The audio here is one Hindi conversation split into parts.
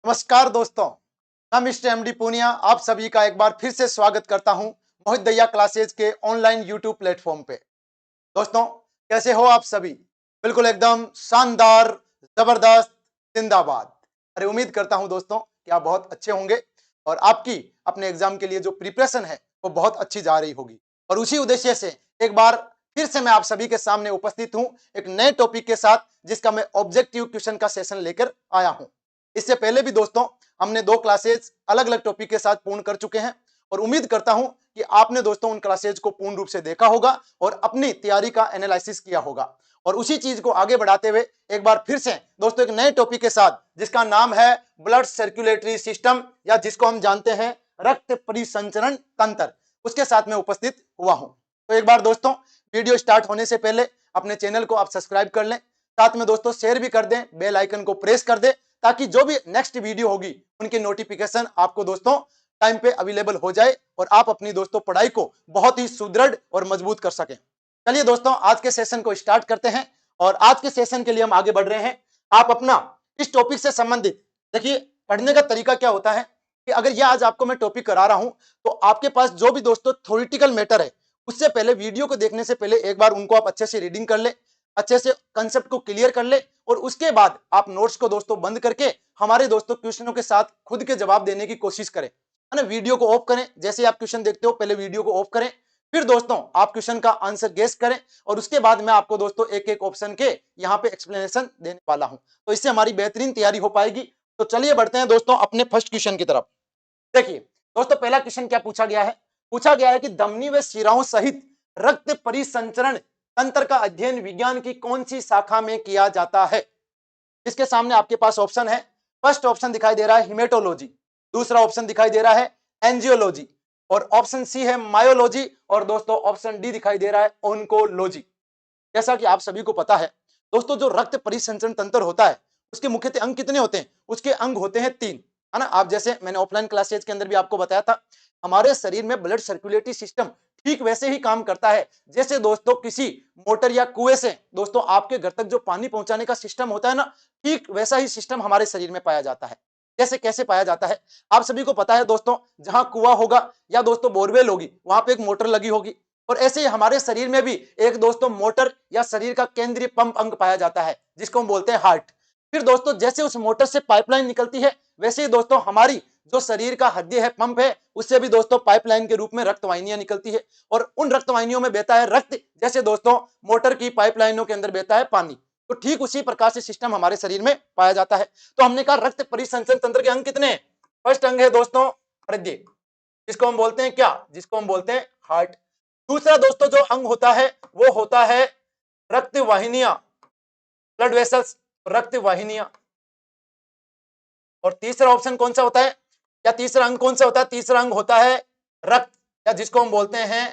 नमस्कार दोस्तों, मैं मिस्टर एमडी पूनिया आप सभी का एक बार फिर से स्वागत करता हूं मोहित दहिया क्लासेज के ऑनलाइन यूट्यूब प्लेटफॉर्म पे। दोस्तों, कैसे हो आप सभी? बिल्कुल एकदम शानदार, जबरदस्त, जिंदाबाद। अरे उम्मीद करता हूं दोस्तों कि आप बहुत अच्छे होंगे और आपकी अपने एग्जाम के लिए जो प्रिपरेशन है वो बहुत अच्छी जा रही होगी। और उसी उद्देश्य से एक बार फिर से मैं आप सभी के सामने उपस्थित हूं एक नए टॉपिक के साथ, जिसका मैं ऑब्जेक्टिव क्वेश्चन का सेशन लेकर आया हूं। इससे पहले भी दोस्तों हमने 2 क्लासेज अलग अलग टॉपिक के साथ पूर्ण कर चुके हैं और उम्मीद करता हूं कि आपने दोस्तों उन क्लासेज को पूर्ण रूप से देखा होगा और अपनी तैयारी का एनालिसिस किया होगा। और उसी चीज को आगे बढ़ाते हुए एक बार फिर से दोस्तों एक नए टॉपिक के साथ, जिसका नाम है ब्लड सर्कुलेटरी सिस्टम, या जिसको हम जानते हैं रक्त परिसंचरण तंत्र, उसके साथ में उपस्थित हुआ हूं। तो एक बार दोस्तों वीडियो स्टार्ट होने से पहले अपने चैनल को आप सब्सक्राइब कर लें, साथ में दोस्तों शेयर भी कर दें, बेल आइकन को प्रेस कर दें, ताकि जो भी नेक्स्ट वीडियो होगी उनकी नोटिफिकेशन आपको दोस्तों टाइम पे अवेलेबल हो जाए और आप अपनी दोस्तों पढ़ाई को बहुत ही सुदृढ़ और मजबूत कर सकें। चलिए दोस्तों आज के सेशन को स्टार्ट करते हैं और आज के सेशन के लिए हम आगे बढ़ रहे हैं। आप अपना इस टॉपिक से संबंधित देखिए, पढ़ने का तरीका क्या होता है कि अगर यह आज आपको मैं टॉपिक करा रहा हूं तो आपके पास जो भी दोस्तों थ्योरेटिकल मैटर है, उससे पहले वीडियो को देखने से पहले एक बार उनको आप अच्छे से रीडिंग कर ले, अच्छे से कंसेप्ट को क्लियर कर ले और उसके बाद आप नोट्स को दोस्तों बंद करके हमारे दोस्तों क्वेश्चनों के साथ खुद के जवाब देने की कोशिश करें, है ना। वीडियो को ऑफ करें, जैसे आप क्वेश्चन देखते हो पहले वीडियो को ऑफ करें, फिर दोस्तों आप क्वेश्चन का आंसर गेस करें और उसके बाद मैं आपको दोस्तों एक एक ऑप्शन के यहाँ पे एक्सप्लेनेशन देने वाला हूं। तो इससे हमारी बेहतरीन तैयारी हो पाएगी। तो चलिए बढ़ते हैं दोस्तों अपने फर्स्ट क्वेश्चन की तरफ। देखिए दोस्तों, पहला क्वेश्चन क्या पूछा गया है? पूछा गया है कि धमनी व शिराओं सहित रक्त परिसंचरण तंत्र का अध्ययन विज्ञान की कौन सी शाखा में किया जाता है? इसके सामने आपके पास ऑप्शन है। फर्स्ट ऑप्शन दिखाई दे रहा है हिमेटोलॉजी, दूसरा ऑप्शन दिखाई दे रहा है एंजियोलॉजी, और ऑप्शन सी है मायोलॉजी, और दोस्तों ऑप्शन डी दिखाई दे रहा है ऑन्कोलॉजी। जैसा कि आप सभी को पता है दोस्तों, जो रक्त परिसंचरण तंत्र होता है उसके मुख्यतः अंग कितने होते हैं? उसके अंग होते हैं 3, है ना। आप जैसे मैंने ऑफलाइन क्लासेज के अंदर भी आपको बताया था, हमारे शरीर में ब्लड सर्कुलेटरी सिस्टम ठीक वैसे ही काम करता है जैसे दोस्तों किसी मोटर या कुएं से दोस्तों आपके घर तक जो पानी पहुंचाने का सिस्टम होता है ना, ठीक वैसा ही सिस्टम हमारे शरीर में पाया जाता है। जैसे कैसे पाया जाता है आप सभी को पता है दोस्तों, जहां कुआं होगा या दोस्तों बोरवेल होगी वहां पे एक मोटर लगी होगी, और ऐसे ही हमारे शरीर में भी एक दोस्तों मोटर या शरीर का केंद्रीय पंप अंग पाया जाता है जिसको हम बोलते हैं हार्ट। फिर दोस्तों जैसे उस मोटर से पाइपलाइन निकलती है, वैसे ही दोस्तों हमारी जो शरीर का हड्डी है, पंप है, उससे भी दोस्तों पाइपलाइन के रूप में रक्तवाहिनियां निकलती है और उन रक्तवाहिनियों में बहता है रक्त, जैसे दोस्तों मोटर की पाइपलाइनों के अंदर बहता है पानी। तो ठीक उसी प्रकार से सिस्टम हमारे शरीर में पाया जाता है। तो हमने कहा रक्त परिसंचरण तंत्र के अंग कितने हैं? फर्स्ट अंग है दोस्तों हृदय, जिसको हम बोलते हैं क्या? जिसको हम बोलते हैं हार्ट। दूसरा दोस्तों जो अंग होता है वो होता है रक्त वाहिनियां, ब्लड वेसल्स, रक्त वाहिनियां। और तीसरा ऑप्शन कौन सा होता है, या तीसरा अंग कौन सा होता है? तीसरा अंग होता है रक्त, या जिसको हम बोलते हैं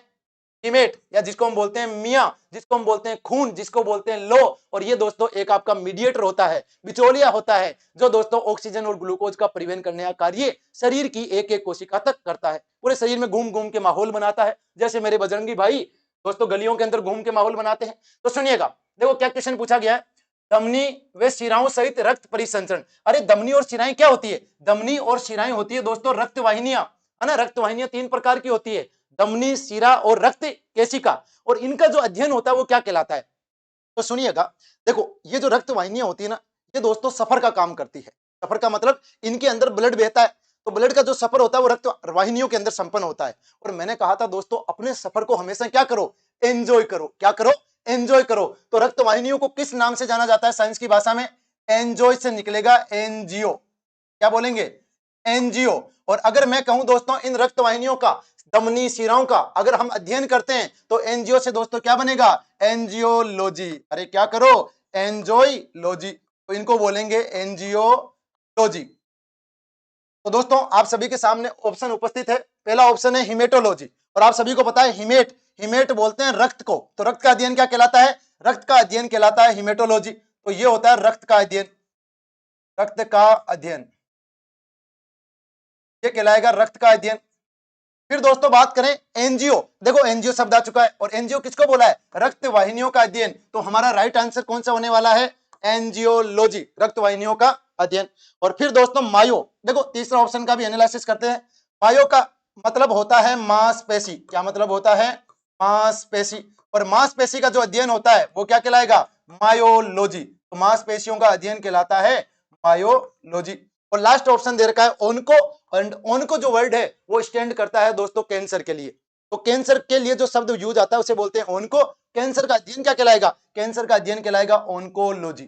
हिमेट, या जिसको हम बोलते हैं मिया, जिसको हम बोलते हैं खून, जिसको बोलते हैं लो। और ये दोस्तों एक आपका मीडिएटर होता है, बिचौलिया होता है, जो दोस्तों ऑक्सीजन और ग्लूकोज का परिवहन करने का कार्य शरीर की एक एक कोशिका तक करता है। पूरे शरीर में घूम घूम के माहौल बनाता है, जैसे मेरे बजरंगी भाई दोस्तों गलियों के अंदर घूम के माहौल बनाते हैं। तो सुनिएगा, देखो क्या क्वेश्चन पूछा गया है। धमनी व शिराओं सहित रक्त परिसंचरण। अरे धमनी और शिराएं क्या होती है? धमनी और शिराएं होती है दोस्तों रक्त वाहिनियां, है ना। रक्त वाहिनियां 3 प्रकार की होती है, धमनी, शिरा और रक्त केशिका, और इनका जो अध्ययन होता है वो क्या कहलाता है? तो सुनिएगा, देखो ये जो रक्त वाहिनियां होती है ना, ये दोस्तों सफर का काम करती है। सफर का मतलब इनके अंदर ब्लड बहता है, तो ब्लड का जो सफर होता है वो रक्त वाहिनियों के अंदर संपन्न होता है। और मैंने कहा था दोस्तों, अपने सफर को हमेशा क्या करो? एंजॉय करो। क्या करो? एंजॉय करो। तो रक्त वाहिनियों को किस नाम से जाना जाता है साइंस की भाषा में? एंजॉय से निकलेगा एनजीओ। क्या बोलेंगे? एनजीओ। और अगर मैं कहूं दोस्तों इन रक्त वाहिनियों का, धमनी शिराओं का अगर हम अध्ययन करते हैं तो एनजीओ से दोस्तों क्या बनेगा? एंजियोलॉजी। अरे क्या करो? एंजॉयलॉजी। तो इनको बोलेंगे एंजियोलॉजी। तो दोस्तों आप सभी के सामने ऑप्शन उपस्थित है। पहला ऑप्शन है हिमेटोलॉजी, और आप सभी को पता है हिमेट बोलते हैं रक्त को। तो रक्त का अध्ययन क्या कहलाता है? रक्त का अध्ययन कहलाता है हिमेटोलॉजी। तो ये होता है रक्त का अध्ययन, रक्त का अध्ययन, ये कहलाएगा रक्त का अध्ययन। फिर दोस्तों बात करें एनजीओ, देखो एनजीओ शब्द आ चुका है, और एनजीओ किसको बोला है? रक्त वाहिनियों का अध्ययन। तो हमारा राइट आंसर कौन सा होने वाला है? एंजियोलॉजी, रक्त वाहिनियों का अध्ययन। और फिर दोस्तों मायो, देखो तीसरा ऑप्शन का भी एनालिसिस करते हैं। मायो का मतलब होता है मांसपेशी। क्या मतलब होता है? मांसपेशी। और मांसपेशी का जो अध्ययन होता है वो क्या कहलाएगा? मायोलॉजी। तो मांसपेशियों का अध्ययन कहलाता है मायोलॉजी। और लास्ट ऑप्शन दे रखा है ओनको। एंड ओनको जो वर्ड है वो स्टैंड करता है दोस्तों कैंसर के लिए। तो कैंसर के लिए जो शब्द यूज आता है उसे बोलते हैं ओनको। कैंसर का अध्ययन क्या कहलाएगा? कैंसर का अध्ययन कहलाएगा ओंकोलॉजी।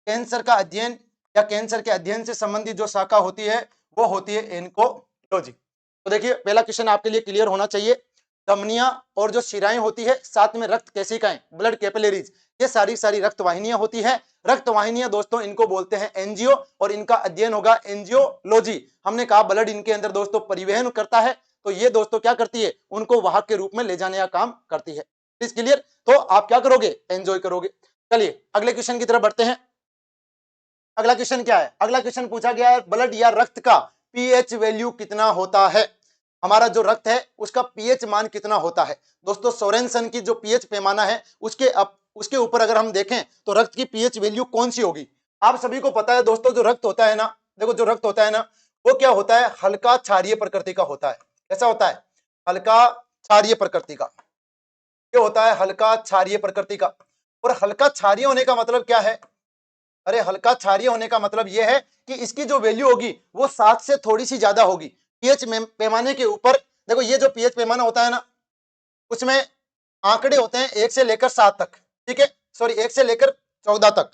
कैंसर का अध्ययन या कैंसर के अध्ययन से संबंधित जो शाखा होती है वो होती है एन्कोलॉजी। तो देखिए पहला क्वेश्चन आपके लिए क्लियर होना चाहिए। धमनियां और जो शिराएं होती है, साथ में रक्त केशिकाएं, ब्लड कैपिलरीज, ये सारी सारी रक्त वाहिनियां होती है। रक्त वाहिनियां दोस्तों इनको बोलते हैं एंजियो, और इनका अध्ययन होगा एंजियोलॉजी। हमने कहा ब्लड इनके अंदर दोस्तों परिवहन करता है, तो ये दोस्तों क्या करती है? उनको वाहक के रूप में ले जाने का काम करती है। Is clear? तो आप क्या करोगे? एंजॉय करोगे। चलिए अगले क्वेश्चन की तरफ बढ़ते हैं। अगला क्वेश्चन क्या है? अगला क्वेश्चन पूछा गया है ब्लड या रक्त का पीएच वैल्यू कितना होता है। हमारा जो रक्त है उसका पीएच मान कितना होता है। दोस्तों सोरेनसन की जो पीएच पैमाना है उसके ऊपर अगर हम देखें तो रक्त की पीएच वैल्यू कौन सी होगी। आप सभी को पता है दोस्तों, जो रक्त होता है ना, देखो जो रक्त होता है ना वो क्या होता है? हल्का क्षारीय प्रकृति का होता है। कैसा होता है? हल्का क्षारीय प्रकृति का। ये होता है हल्का क्षारीय प्रकृति का। और हल्का क्षारीय होने का मतलब क्या है? अरे हल्का क्षारीय होने का मतलब यह है कि इसकी जो वैल्यू होगी वो 7 से थोड़ी सी ज्यादा होगी। पीएच पैमाने के ऊपर देखो, ये जो पीएच पैमाना होता है ना उसमें आंकड़े होते हैं 1 से लेकर 7 तक। ठीक है, सॉरी 1 से लेकर 14 तक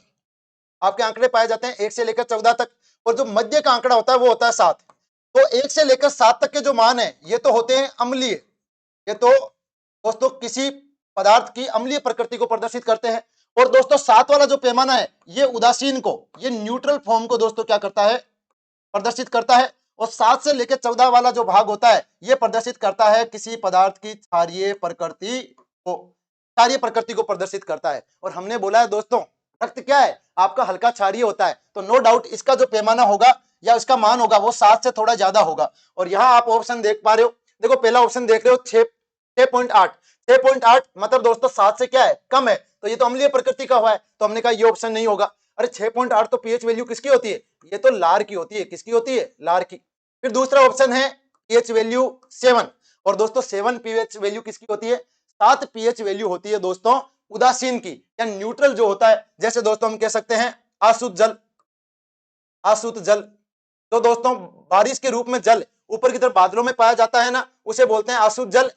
आपके आंकड़े पाए जाते हैं, 1 से लेकर 14 तक। और जो मध्य का आंकड़ा होता है वो होता है 7। तो 1 से लेकर 7 तक के जो मान है ये तो होते हैं अम्लीय। ये तो दोस्तों किसी पदार्थ की अम्लीय प्रकृति को प्रदर्शित करते हैं। और दोस्तों 7 वाला जो पैमाना है ये उदासीन को, ये न्यूट्रल फॉर्म को दोस्तों क्या करता है? प्रदर्शित करता है। और 7 से लेकर 14 वाला जो भाग होता है ये प्रदर्शित करता है किसी पदार्थ की क्षारीय प्रकृति को, क्षारीय प्रकृति को प्रदर्शित करता है। और हमने बोला है दोस्तों रक्त क्या है? आपका हल्का क्षारीय होता है, तो नो डाउट इसका जो पैमाना होगा या इसका मान होगा वो 7 से थोड़ा ज्यादा होगा। और यहाँ आप ऑप्शन देख पा रहे हो, देखो पहला ऑप्शन देख रहे हो 6.8। 6.8 मतलब दोस्तों 7 से क्या है? कम है। तो ये तो अम्लीय प्रकृति का हुआ है, तो हमने कहा ये ऑप्शन नहीं होगा। अरे 6.8 तो पीएच वैल्यू किसकी होती है? ये तो लार की होती है। किसकी होती है? लार की। फिर दूसरा ऑप्शन है पीएच वैल्यू 7। और दोस्तों 7 पीएच वैल्यू किसकी होती है? 7 पीएच वैल्यू होती है दोस्तों उदासीन की, या न्यूट्रल जो होता है। जैसे दोस्तों हम कह सकते हैं आसुत जल। आसुत जल तो दोस्तों बारिश के रूप में जल ऊपर की तरफ बादलों में पाया जाता है ना, उसे बोलते हैं आसुत जल।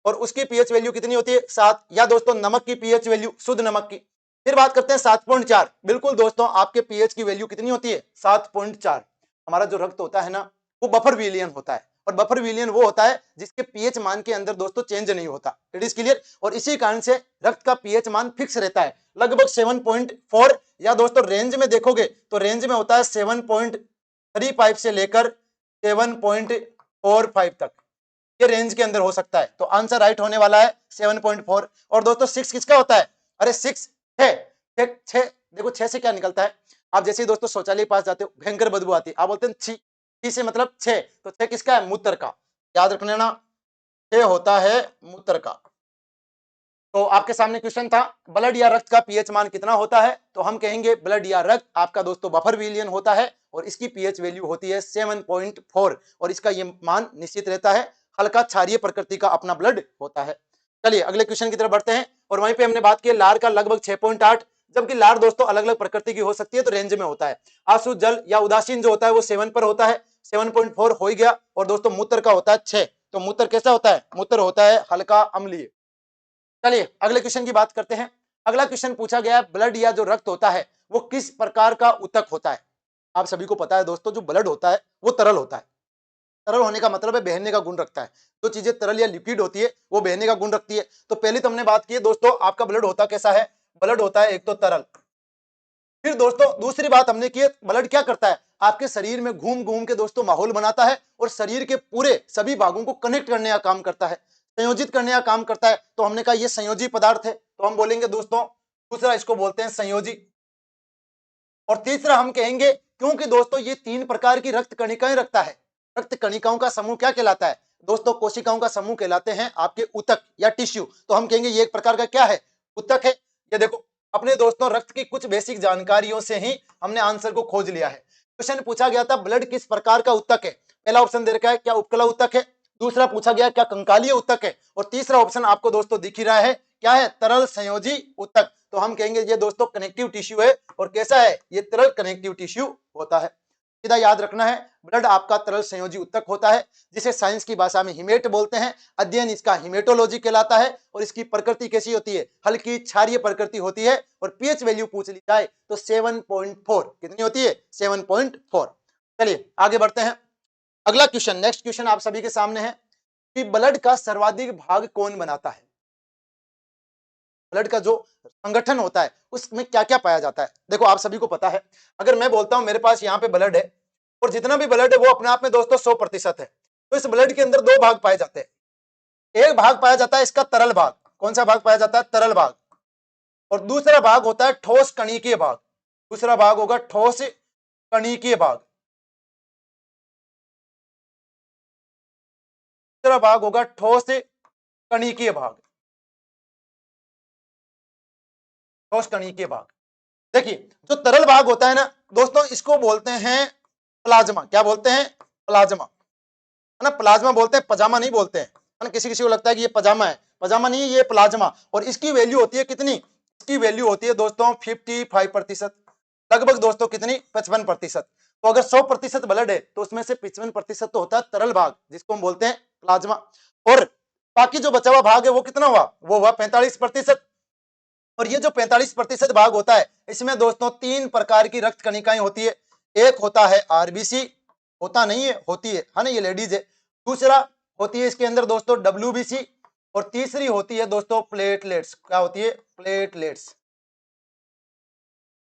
और उसकी पीएच वैल्यू कितनी होती है? 7। या दोस्तों नमक की पीएच वैल्यू, शुद्ध नमक की। फिर बात करते हैं 7.4। बिल्कुल दोस्तों आपके पीएच की वैल्यू कितनी होती है? 7.4। हमारा जो रक्त होता है ना वो बफर विलियन होता है। और बफर विलियन वो होता है जिसके पीएच मान के अंदर दोस्तों चेंज नहीं होता। It is clear? और इसी कारण से रक्त का पीएच मान फिक्स रहता है, लगभग 7.4। या दोस्तों रेंज में देखोगे तो रेंज में होता है 7.35 से लेकर 7.45 तक, ये रेंज के अंदर हो सकता है। तो आंसर राइट होने वाला है 7.4। और दोस्तों 6 किसका होता है? अरे 6 6 देखो 6 से क्या निकलता है? आप जैसे ही दोस्तों शौचालय के पास जाते हो भयंकर बदबू आती है, आप बोलते हैं छी। छी से मतलब 6, तो 6 किसका है? मूत्र का। याद रखना ना, 6 होता है मूत्र का। तो आपके सामने क्वेश्चन था ब्लड या रक्त का पीएच मान कितना होता है, तो हम कहेंगे ब्लड या रक्त आपका दोस्तों बफर विलियन होता है और इसकी पीएच वैल्यू होती है 7.4। और इसका ये मान निश्चित रहता है, हल्का क्षारीय प्रकृति का अपना ब्लड होता है। चलिए अगले क्वेश्चन की तरफ बढ़ते हैं। और वहीं पे हमने बात की लार का लगभग 6.8, जबकि लार दोस्तों अलग अलग प्रकृति की हो सकती है, तो रेंज में होता है। आंसू जल या उदासीन जो होता है वो 7 पर होता है, 7.4 हो ही गया। और दोस्तों मूत्र का होता है 6। तो मूत्र कैसा होता है? मूत्र होता है हल्का अम्लीय। चलिए अगले क्वेश्चन की बात करते हैं। अगला क्वेश्चन पूछा गया है ब्लड या जो रक्त होता है वो किस प्रकार का ऊतक होता है। आप सभी को पता है दोस्तों जो ब्लड होता है वो तरल होता है। तरल होने का मतलब है बहने का गुण रखता है। जो चीजें तरल या लिक्विड होती है वो बहने का गुण रखती है। तो पहले तो हमने बात की है दोस्तों आपका ब्लड होता कैसा है? ब्लड होता है एक तो तरल। फिर दोस्तों दूसरी बात हमने की है ब्लड क्या करता है? आपके शरीर में घूम घूम के दोस्तों माहौल बनाता है और शरीर के पूरे सभी भागों को कनेक्ट करने का काम करता है, संयोजित करने का काम करता है। तो हमने कहा ये संयोजी पदार्थ है, तो हम बोलेंगे दोस्तों दूसरा इसको बोलते हैं संयोजी। और तीसरा हम कहेंगे क्योंकि दोस्तों ये 3 प्रकार की रक्त कणिकाएं रखता है। रक्त कणिकाओं का समूह क्या कहलाता है? दोस्तों कोशिकाओं का समूह कहलाते हैं आपके ऊतक या टिश्यू। तो हम कहेंगे ये एक प्रकार का क्या है? ऊतक है। ये देखो अपने दोस्तों रक्त की कुछ बेसिक जानकारियों से ही हमने आंसर को खोज लिया है। क्वेश्चन पूछा गया था ब्लड किस प्रकार का ऊतक है। पहला ऑप्शन दे रखा है क्या उपकला ऊतक है, दूसरा पूछा गया क्या कंकालीय ऊतक है, और तीसरा ऑप्शन आपको दोस्तों दिख ही रहा है क्या है, तरल संयोजी ऊतक। तो हम कहेंगे ये दोस्तों कनेक्टिव टिश्यू है। और कैसा है, ये तरल कनेक्टिव टिश्यू होता है। सीधा याद रखना है, ब्लड आपका तरल संयोजी ऊतक होता है, जिसे साइंस की भाषा में हिमेट बोलते हैं। अध्ययन इसका हिमेटोलॉजी कहलाता है। और इसकी प्रकृति कैसी होती है, हल्की क्षारीय प्रकृति होती है। और पीएच वैल्यू पूछ ली जाए तो 7.4 कितनी होती है, 7.4। चलिए आगे बढ़ते हैं। अगला क्वेश्चन, नेक्स्ट क्वेश्चन आप सभी के सामने है कि ब्लड का सर्वाधिक भाग कौन बनाता है। ब्लड का जो संगठन होता है उसमें क्या क्या पाया जाता है। देखो आप सभी को पता है, अगर मैं बोलता हूं मेरे पास यहाँ पे ब्लड है और जितना भी ब्लड है वो अपने आप में दोस्तों 100% है, तो इस ब्लड के अंदर दो भाग पाए जाते हैं। एक भाग पाया जाता है इसका तरल भाग। कौन सा भाग पाया जाता है, तरल भाग। और दूसरा भाग होता है ठोस कणिकीय भाग। दूसरा भाग होगा ठोस कणिकीय भाग। दूसरा भाग होगा ठोस कणिकीय भाग। ठोस कणिकीय भाग। देखिए जो तरल भाग होता है ना दोस्तों, इसको बोलते हैं प्लाज्मा। क्या बोलते हैं, प्लाज्मा, है ना। प्लाज्मा बोलते हैं, पजामा नहीं बोलते हैं, है ना। किसी किसी को लगता है कि ये पजामा है, पजामा नहीं है, ये प्लाज्मा। और इसकी वैल्यू होती है कितनी, इसकी वैल्यू होती है दोस्तों 55%। लगभग दोस्तों कितनी, 55%। तो अगर 100% ब्लड है तो उसमें से 55% तो होता है तरल भाग, जिसको हम बोलते हैं प्लाज्मा। और बाकी जो बचा हुआ भाग है वो कितना हुआ, वो हुआ 45%। और ये जो 45% भाग होता है, इसमें दोस्तों 3 प्रकार की रक्त कणिकाएं होती है। एक होता है आरबीसी, होता नहीं है, होती है ना, ये लेडीज है। दूसरा होती है इसके अंदर दोस्तों डब्ल्यूबीसी। और तीसरी होती है दोस्तों प्लेटलेट्स। क्या होती है, प्लेटलेट्स।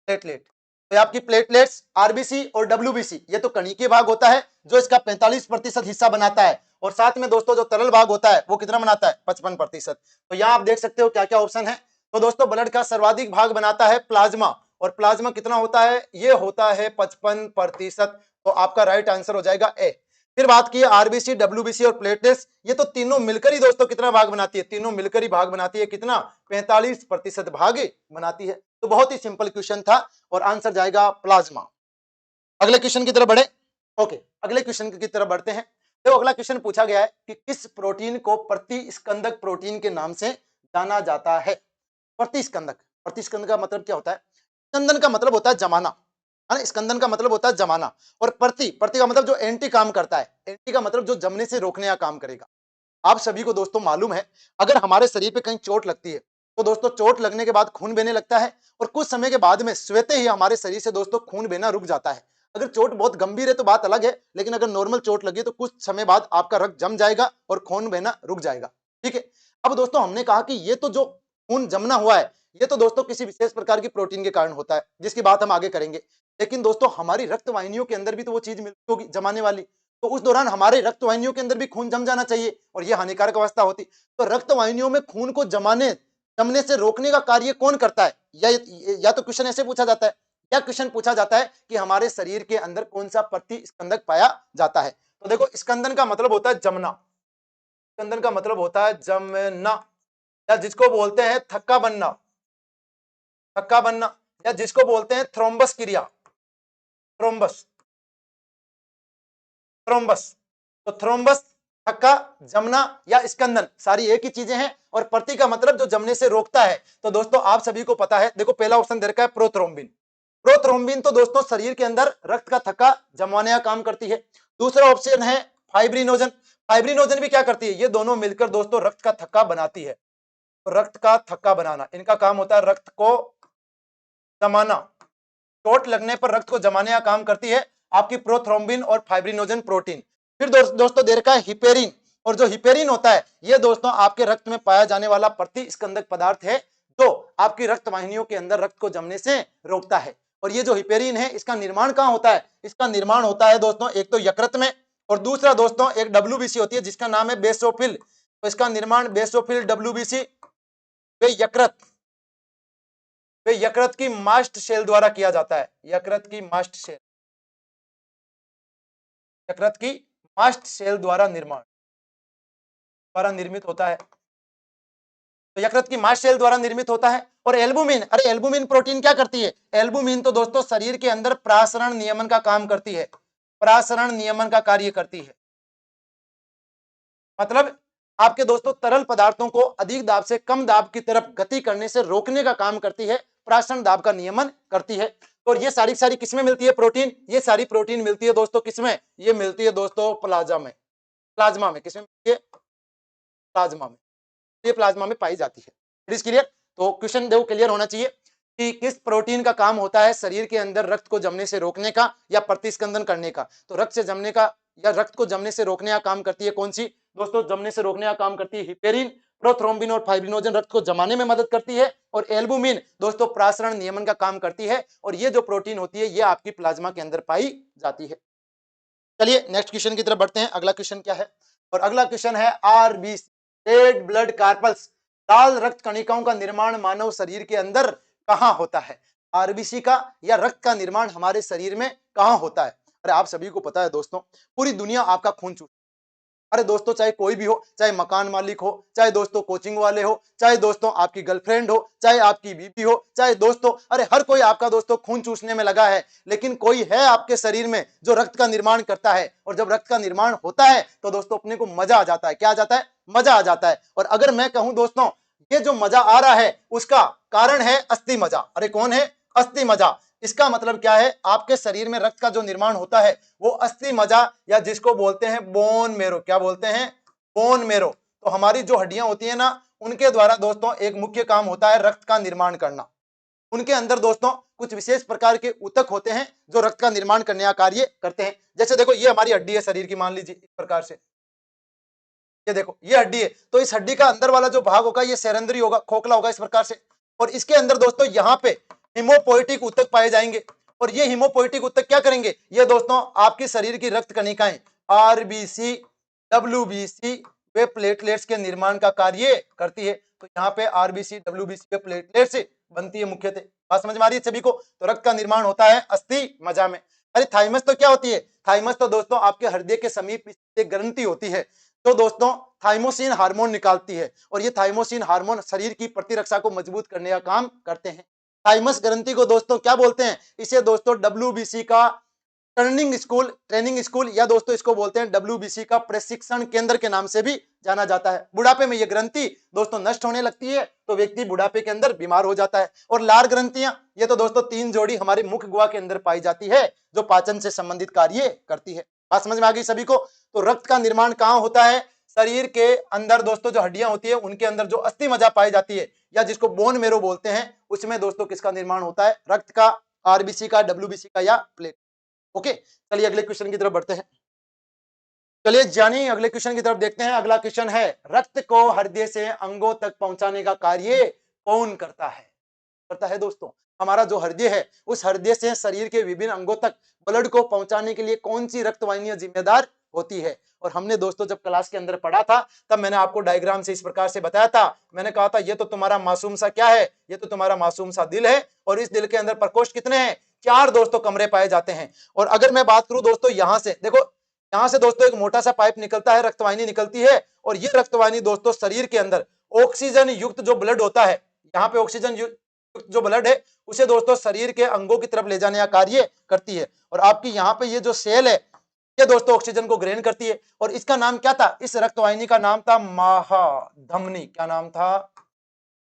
प्लेटलेट, तो आपकी प्लेटलेट्स, आरबीसी और डब्ल्यूबीसी, ये तो कणिकीय भाग होता है जो इसका 45% हिस्सा बनाता है। और साथ में दोस्तों जो तरल भाग होता है वो कितना बनाता है, 55%। तो यहाँ आप देख सकते हो क्या क्या ऑप्शन है। तो दोस्तों ब्लड का सर्वाधिक भाग बनाता है प्लाज्मा। और प्लाज्मा कितना होता है, ये होता है 55%। तो आपका राइट आंसर हो जाएगा ए। फिर बात की आरबीसी, डब्ल्यूबीसी और प्लेटलेट्स, ये तो तीनों मिलकर ही दोस्तों कितना भाग बनाती है, तीनों मिलकर ही भाग बनाती है कितना, 45% भाग बनाती है। तो बहुत ही सिंपल क्वेश्चन था और आंसर जाएगा प्लाज्मा। अगले क्वेश्चन की तरफ बढ़े। ओके, अगले क्वेश्चन की तरफ बढ़ते हैं। तो अगला क्वेश्चन पूछा गया है कि किस प्रोटीन को प्रतिस्कंदक प्रोटीन के नाम से जाना जाता है। प्रतिस्कंदक, प्रतिस्कंदक का मतलब क्या होता है, स्कंदन का मतलब होता है जमाना, है ना। स्कंदन का मतलब होता है जमाना। और प्रति, प्रति का मतलब जो एंटी काम करता है, एंटी का मतलब जो जमने से रोकने का काम करेगा। आप सभी को दोस्तों मालूम है, अगर हमारे शरीर पे कहीं चोट लगती है तो दोस्तों चोट लगने के बाद खून बहने लगता है। और कुछ समय के बाद में स्वतः ही हमारे शरीर से दोस्तों खून बहना रुक जाता है। अगर चोट बहुत गंभीर है तो बात अलग है, लेकिन अगर नॉर्मल चोट लगी तो कुछ समय बाद आपका रक्त जम जाएगा और खून बहना रुक जाएगा। ठीक है। अब दोस्तों हमने कहा कि ये तो जो खून जमना हुआ है, ये तो दोस्तों किसी विशेष प्रकार की प्रोटीन के कारण होता है, जिसकी बात हम आगे करेंगे। लेकिन दोस्तों हमारी रक्त वाहिनियों के अंदर भी तो वो चीज मिलती होगी जमाने वाली। तो उस दौरान हमारे रक्त वाहिनियों के अंदर भी खून जम जाना चाहिए और यह हानिकारक अवस्था होती। तो रक्त वाहिनियों में खून को जमने से रोकने का कार्य कौन करता है, या तो क्वेश्चन ऐसे पूछा जाता है, या क्वेश्चन पूछा जाता है कि हमारे शरीर के अंदर कौन सा प्रतिस्कंदक पाया जाता है। तो देखो स्कंदन का मतलब होता है जमना, स्कंदन का मतलब होता है जमना, या जिसको बोलते हैं थक्का बनना, थक्का बनना, या जिसको बोलते हैं थ्रोम्बस क्रिया, थ्रोम्बस, थ्रोम्बस। तो थ्रोम्बस, थक्का, जमना या स्कंदन, सारी एक ही चीजें हैं। और प्रति का मतलब जो जमने से रोकता है। तो दोस्तों आप सभी को पता है, देखो पहला ऑप्शन दे रखा है प्रोथ्रोम्बिन। प्रोथ्रोम्बिन तो दोस्तों शरीर के अंदर रक्त का थक्का जमवाने का काम करती है। दूसरा ऑप्शन है फाइब्रिनोजन। फाइब्रिनोजन भी क्या करती है, ये दोनों मिलकर दोस्तों रक्त का थक्का बनाती है। तो रक्त का थक्का बनाना इनका काम होता है, रक्त को जमाना। चोट लगने पर रक्त को जमाने का काम करती है आपकी प्रोथ्रोम्बिन और फाइब्रिनोजन प्रोटीन। फिर दोस्तों दे रखा है हिपेरिन। और जो हिपेरिन होता है ये दोस्तों आपके रक्त में पाया जाने वाला प्रतिस्कंदक पदार्थ है, जो आपकी रक्त वाहिनियों के अंदर रक्त को जमने से रोकता है। और ये जो हिपेरिन है इसका निर्माण कहाँ होता है, इसका निर्माण होता है दोस्तों एक तो यकृत में, और दूसरा दोस्तों एक डब्ल्यूबीसी होती है जिसका नाम है बेसोफिल। तो इसका निर्माण बेसोफिल डब्ल्यूबीसी वे यकृत, वे यकृत की मास्ट सेल द्वारा किया जाता है। यकृत की मास्ट सेल, यकृत की मास्ट सेल द्वारा निर्मित होता है। तो यकृत की मास्ट सेल द्वारा निर्मित होता है। और एल्बुमिन, अरे एल्बुमिन प्रोटीन क्या करती है? एल्बुमिन तो दोस्तों शरीर के अंदर प्रासरण नियमन का काम करती है, प्रासरण नियमन का कार्य करती है। मतलब आपके दोस्तों तरल पदार्थों को अधिक दाब से कम दाब की तरफ गति करने से रोकने का काम करती है, प्राशन दाब का नियमन करती है। और ये सारी किसमें मिलती है प्रोटीन? ये सारी प्रोटीन मिलती है दोस्तों किसमें? ये मिलती है दोस्तों प्लाज्मा में, प्लाज्मा में। किसमें मिलती है? प्लाज्मा में। ये प्लाज्मा में पाई जाती है। It is clear? तो क्वेश्चन देखो क्लियर होना चाहिए कि किस प्रोटीन का काम होता है शरीर के अंदर रक्त को जमने से रोकने का या प्रतिस्कंदन करने का। तो रक्त से जमने का या रक्त को जमने से रोकने का काम करती है कौन सी? दोस्तों जमने से रोकने का काम करती है हिपेरिन, प्रोथ्रोम्बिन और फाइब्रिनोजन रक्त को जमाने में मदद करती है। और एल्बुमिन दोस्तों प्रासरण नियमन का काम करती है। और ये जो प्रोटीन होती है ये आपकी प्लाज्मा के अंदर पाई जाती है। चलिए नेक्स्ट क्वेश्चन की तरफ बढ़ते हैं। अगला क्वेश्चन क्या है? और अगला क्वेश्चन है आरबीसी, रेड ब्लड कार्पल्स, लाल रक्त कणिकाओं का निर्माण मानव शरीर के अंदर कहां होता है? आरबीसी का या रक्त का निर्माण हमारे शरीर में कहां होता है? अरे आप सभी को पता है दोस्तों, पूरी दुनिया आपका खून चूसती है। अरे दोस्तों चाहे कोई भी हो, चाहे मकान मालिक हो, चाहे दोस्तों कोचिंग वाले हो, चाहे दोस्तों आपकी गर्लफ्रेंड हो, चाहे आपकी बीबी हो, चाहे दोस्तों, अरे हर कोई आपका दोस्तों खून चूसने में लगा है। लेकिन कोई है आपके शरीर में जो रक्त का निर्माण करता है। और जब रक्त का निर्माण होता है तो दोस्तों अपने को मजा आ जाता है। क्या आ जाता है? मजा आ जाता है। और अगर मैं कहूं दोस्तों ये जो मजा आ रहा है उसका कारण है अस्थि मजा। अरे कौन है? अस्थि मजा। इसका मतलब क्या है? आपके शरीर में रक्त का जो निर्माण होता है वो अस्थि मज्जा या जिसको बोलते हैं बोन मेरो। क्या बोलते हैं? Bone marrow. तो हमारी जो हड्डियां होती है ना उनके द्वारा दोस्तों एक मुख्य काम होता है रक्त का निर्माण करना। उनके अंदर दोस्तों कुछ विशेष प्रकार के ऊतक होते हैं जो रक्त का निर्माण करने का कार्य करते हैं। जैसे देखो ये हमारी हड्डी है शरीर की, मान लीजिए इस प्रकार से, ये देखो ये हड्डी है। तो इस हड्डी का अंदर वाला जो भाग होगा ये सेरेंद्री होगा, खोखला होगा इस प्रकार से। और इसके अंदर दोस्तों यहाँ पे हिमोपोइटिक ऊतक पाए जाएंगे। और ये हिमोपोइटिक ऊतक क्या करेंगे? ये दोस्तों आपकी शरीर की रक्त कणिकाएं आरबीसी, डब्ल्यूबीसी वे प्लेटलेट्स के निर्माण का कार्य करती है। तो यहाँ पे आरबीसी, डब्ल्यूबीसी वे प्लेटलेट्स बनती है मुख्यतः। बात समझ में आ रही है सभी को? तो रक्त का निर्माण होता है अस्थि मज्जा में। अरे थाइमस तो क्या होती है? थाइमस तो दोस्तों आपके हृदय के समीप एक ग्रंथि होती है तो दोस्तों थाइमोसिन हार्मोन निकालती है। और ये थाइमोसिन हार्मोन शरीर की प्रतिरक्षा को मजबूत करने का काम करते हैं। थाइमस ग्रंथि को दोस्तों क्या बोलते हैं? इसे दोस्तों डब्ल्यूबीसी का ट्रेनिंग स्कूल या दोस्तों इसको बोलते हैं डब्ल्यूबीसी का प्रशिक्षण केंद्र के नाम से भी जाना जाता है। बुढ़ापे में ये ग्रंथि दोस्तों नष्ट होने लगती है तो व्यक्ति बुढ़ापे के अंदर बीमार हो जाता है। और लार ग्रंथियां ये तो दोस्तों 3 जोड़ी हमारे मुख गुहा के अंदर पाई जाती है जो पाचन से संबंधित कार्य करती है। बात समझ में आ गई सभी को? तो रक्त का निर्माण कहां होता है? शरीर के अंदर दोस्तों जो हड्डियां होती है उनके अंदर जो अस्थि मज्जा पाई जाती है या जिसको बोन मेरो बोलते हैं उसमें दोस्तों किसका निर्माण होता है? रक्त का, आरबीसी का, डब्ल्यूबीसी का या प्लेट। ओके चलिए अगले क्वेश्चन की तरफ बढ़ते हैं। चलिए जानी अगले क्वेश्चन की तरफ देखते हैं। अगला क्वेश्चन है रक्त को हृदय से अंगों तक पहुंचाने का कार्य कौन करता है? करता है दोस्तों हमारा जो हृदय है उस हृदय से शरीर के विभिन्न अंगों तक ब्लड को पहुंचाने के लिए कौन सी रक्तवाहिनियां जिम्मेदार होती है? और हमने दोस्तों जब क्लास के अंदर पढ़ा था तब मैंने आपको डायग्राम से इस प्रकार से बताया था। मैंने कहा था ये तो तुम्हारा मासूम सा क्या है? ये तो तुम्हारा मासूम सा दिल है। और इस दिल के अंदर प्रकोष्ठ कितने हैं? 4 दोस्तों कमरे पाए जाते हैं। और अगर मैं बात करूं दोस्तों यहां से देखो, यहां से दोस्तों एक मोटा सा पाइप निकलता है, रक्तवाहिनी निकलती है। और ये रक्तवाहिनी दोस्तों शरीर के अंदर ऑक्सीजन युक्त जो ब्लड होता है, यहाँ पे ऑक्सीजन युक्त जो ब्लड है उसे दोस्तों शरीर के अंगों की तरफ ले जाने का कार्य करती है। और आपकी यहाँ पे ये जो सेल है ये दोस्तों ऑक्सीजन को ग्रहण करती है। और इसका नाम क्या था? इस रक्तवाहिनी का नाम था महाधमनी। क्या नाम था?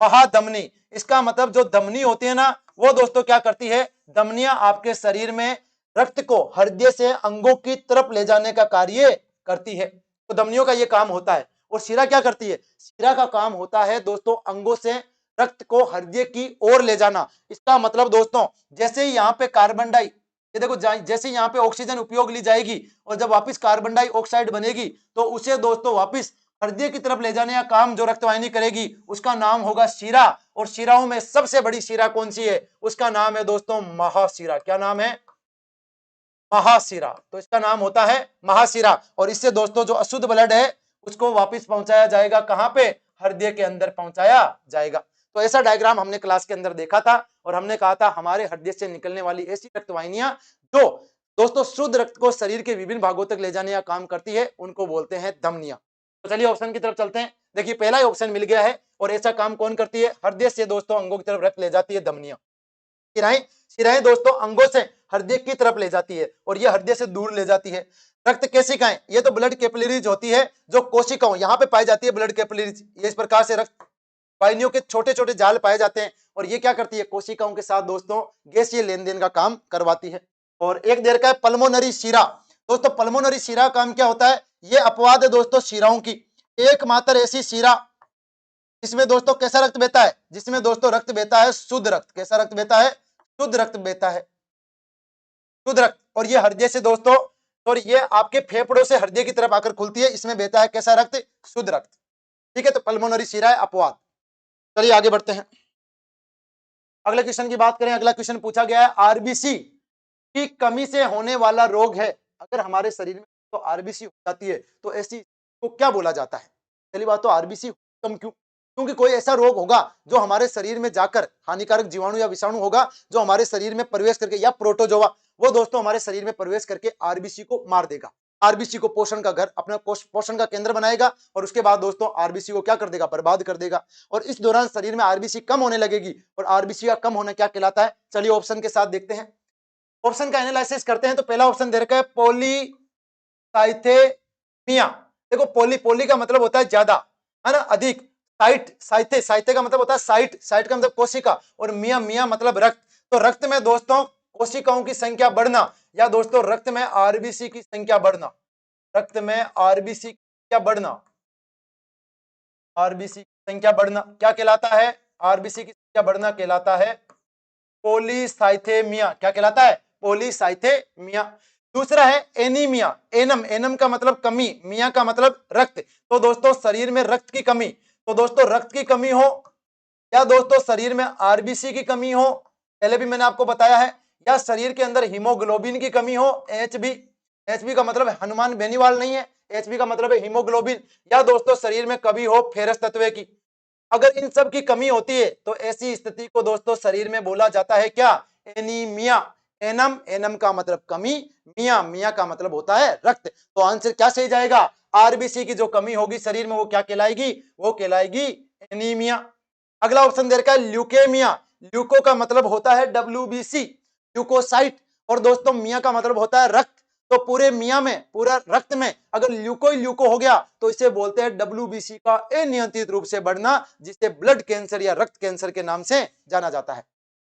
महाधमनी। इसका मतलब जो धमनी होती है ना वो दोस्तों क्या करती है? धमनियां आपके शरीर में रक्त को हृदय से अंगों की तरफ ले जाने का कार्य करती है। तो धमनियों का ये काम होता है। और शिरा क्या करती है? शिरा का काम होता है दोस्तों अंगों से रक्त को हृदय की ओर ले जाना। इसका मतलब दोस्तों जैसे ही यहाँ पे कार्बन डाई, ये देखो जैसे यहाँ पे ऑक्सीजन उपयोग ली जाएगी और जब वापस कार्बन डाइऑक्साइड बनेगी तो उसे दोस्तों वापस हृदय की तरफ ले जाने का काम जो रक्तवाहिनी करेगी उसका नाम होगा शिरा। और शिराओं में सबसे बड़ी शिरा कौन सी है? उसका नाम है दोस्तों महाशिरा। क्या नाम है? महाशिरा। तो इसका नाम होता है महाशिरा। और इससे दोस्तों जो अशुद्ध ब्लड है उसको वापस पहुंचाया जाएगा कहां पे? हृदय के अंदर पहुंचाया जाएगा। तो ऐसा डायग्राम हमने क्लास के अंदर देखा था और हमने कहा था हमारे हृदय से निकलने वाली ऐसी रक्तवाहिनियां जो दोस्तों शुद्ध रक्त को शरीर के विभिन्न भागों तक ले जाने का काम करती है उनको बोलते हैं धमनियां। तो चलिए ऑप्शन की तरफ चलते हैं। देखिए पहला ही ऑप्शन मिल गया है और ऐसा काम कौन करती है? हृदय से दोस्तों अंगों की तरफ रक्त ले जाती है धमनियां। शिराएं दोस्तों अंगों से हृदय की तरफ ले जाती है और ये हृदय से दूर ले जाती है। रक्त कोशिकाएं, ये तो ब्लड कैपिलरीज होती है जो कोशिकाओं यहाँ पे पाई जाती है ब्लड कैपिलरीज। ये इस प्रकार से रक्त वाहिनियों के छोटे छोटे जाल पाए जाते हैं और ये क्या करती है? कोशिकाओं के साथ दोस्तों गैसीय लेन देन का काम करवाती है। और एक देर का है पल्मोनरी शिरा। दोस्तों पल्मोनरी शिरा काम क्या होता है? ये अपवाद है दोस्तों शिराओं की, एकमात्र ऐसी शिरा जिसमें दोस्तों कैसा रक्त बहता है? जिसमें दोस्तों रक्त बहता है शुद्ध रक्त। कैसा रक्त बहता है? शुद्ध रक्त बहता है, शुद्ध रक्त। और ये हृदय से दोस्तों, और ये आपके फेफड़ों से हृदय की तरफ आकर खुलती है, इसमें बहता है कैसा रक्त? शुद्ध रक्त। ठीक है, तो पल्मोनरी शिरा है अपवाद। चलिए आगे बढ़ते हैं, अगले क्वेश्चन की बात करें। अगला क्वेश्चन पूछा गया है आरबीसी की कमी से होने वाला रोग है। अगर हमारे शरीर में तो आरबीसी हो जाती है तो ऐसी को क्या बोला जाता है? पहली बात तो आरबीसी कम क्यों? क्योंकि कोई ऐसा रोग होगा जो हमारे शरीर में जाकर हानिकारक जीवाणु या विषाणु होगा जो हमारे शरीर में प्रवेश करके, या प्रोटोजोआ, वो दोस्तों हमारे शरीर में प्रवेश करके आरबीसी को मार देगा। आरबीसी को पोषण का घर, अपना पोषण का केंद्र बनाएगा और उसके बाद दोस्तों आरबीसी को क्या कर देगा? बर्बाद कर देगा। और इस दौरान शरीर में आरबीसी कम होने लगेगी। और आरबीसी का कम होना क्या कहलाता है? चलिए ऑप्शन के साथ देखते हैं, ऑप्शन का एनालिसिस करते हैं। तो पहला ऑप्शन दे रखा है पॉलीसाइथेमिया। देखो पोली का मतलब होता है ज्यादा, है ना, अधिक। साइथे का मतलब होता है साइट का मतलब कोशिका, और मिया मतलब रक्त। तो रक्त में दोस्तों कोशिकाओं की संख्या बढ़ना, या दोस्तों रक्त में आरबीसी की संख्या बढ़ना, रक्त में आरबीसी की संख्या बढ़ना, आरबीसी की संख्या बढ़ना क्या कहलाता है? आरबीसी की संख्या बढ़ना कहलाता है पॉलीसाइथेमिया। क्या कहलाता है? पॉलीसाइथेमिया। दूसरा है एनीमिया। एनम का मतलब कमी, मिया का मतलब रक्त। तो दोस्तों शरीर में रक्त की कमी, तो दोस्तों रक्त की कमी हो, या दोस्तों शरीर में आरबीसी की कमी हो, पहले भी मैंने आपको बताया है, या शरीर के अंदर हीमोग्लोबिन की कमी हो, एचबी का मतलब हनुमान बेनीवाल नहीं है, एचबी का मतलब है हीमोग्लोबिन, या दोस्तों शरीर में कमी हो फेरस तत्व की। अगर इन सब की कमी होती है तो ऐसी स्थिति को दोस्तों शरीर में बोला जाता है क्या? एनीमिया। एनम का मतलब कमी, मिया का मतलब होता है रक्त। तो आंसर क्या सही जाएगा? आरबीसी की जो कमी होगी शरीर में वो क्या कहलाएगी? वो कहलाएगी एनीमिया। अगला ऑप्शन दे रखा है ल्यूकेमिया। ल्यूको का मतलब होता है डब्ल्यूबीसी, ल्यूकोसाइट, और दोस्तों मिया का मतलब होता है रक्त। तो पूरे मिया में, पूरा रक्त में अगर ल्यूको ही ल्यूको हो गया तो इसे बोलते हैं डब्ल्यूबीसी का अनियंत्रित रूप से बढ़ना, जिसे ब्लड कैंसर या रक्त कैंसर के नाम से जाना जाता है।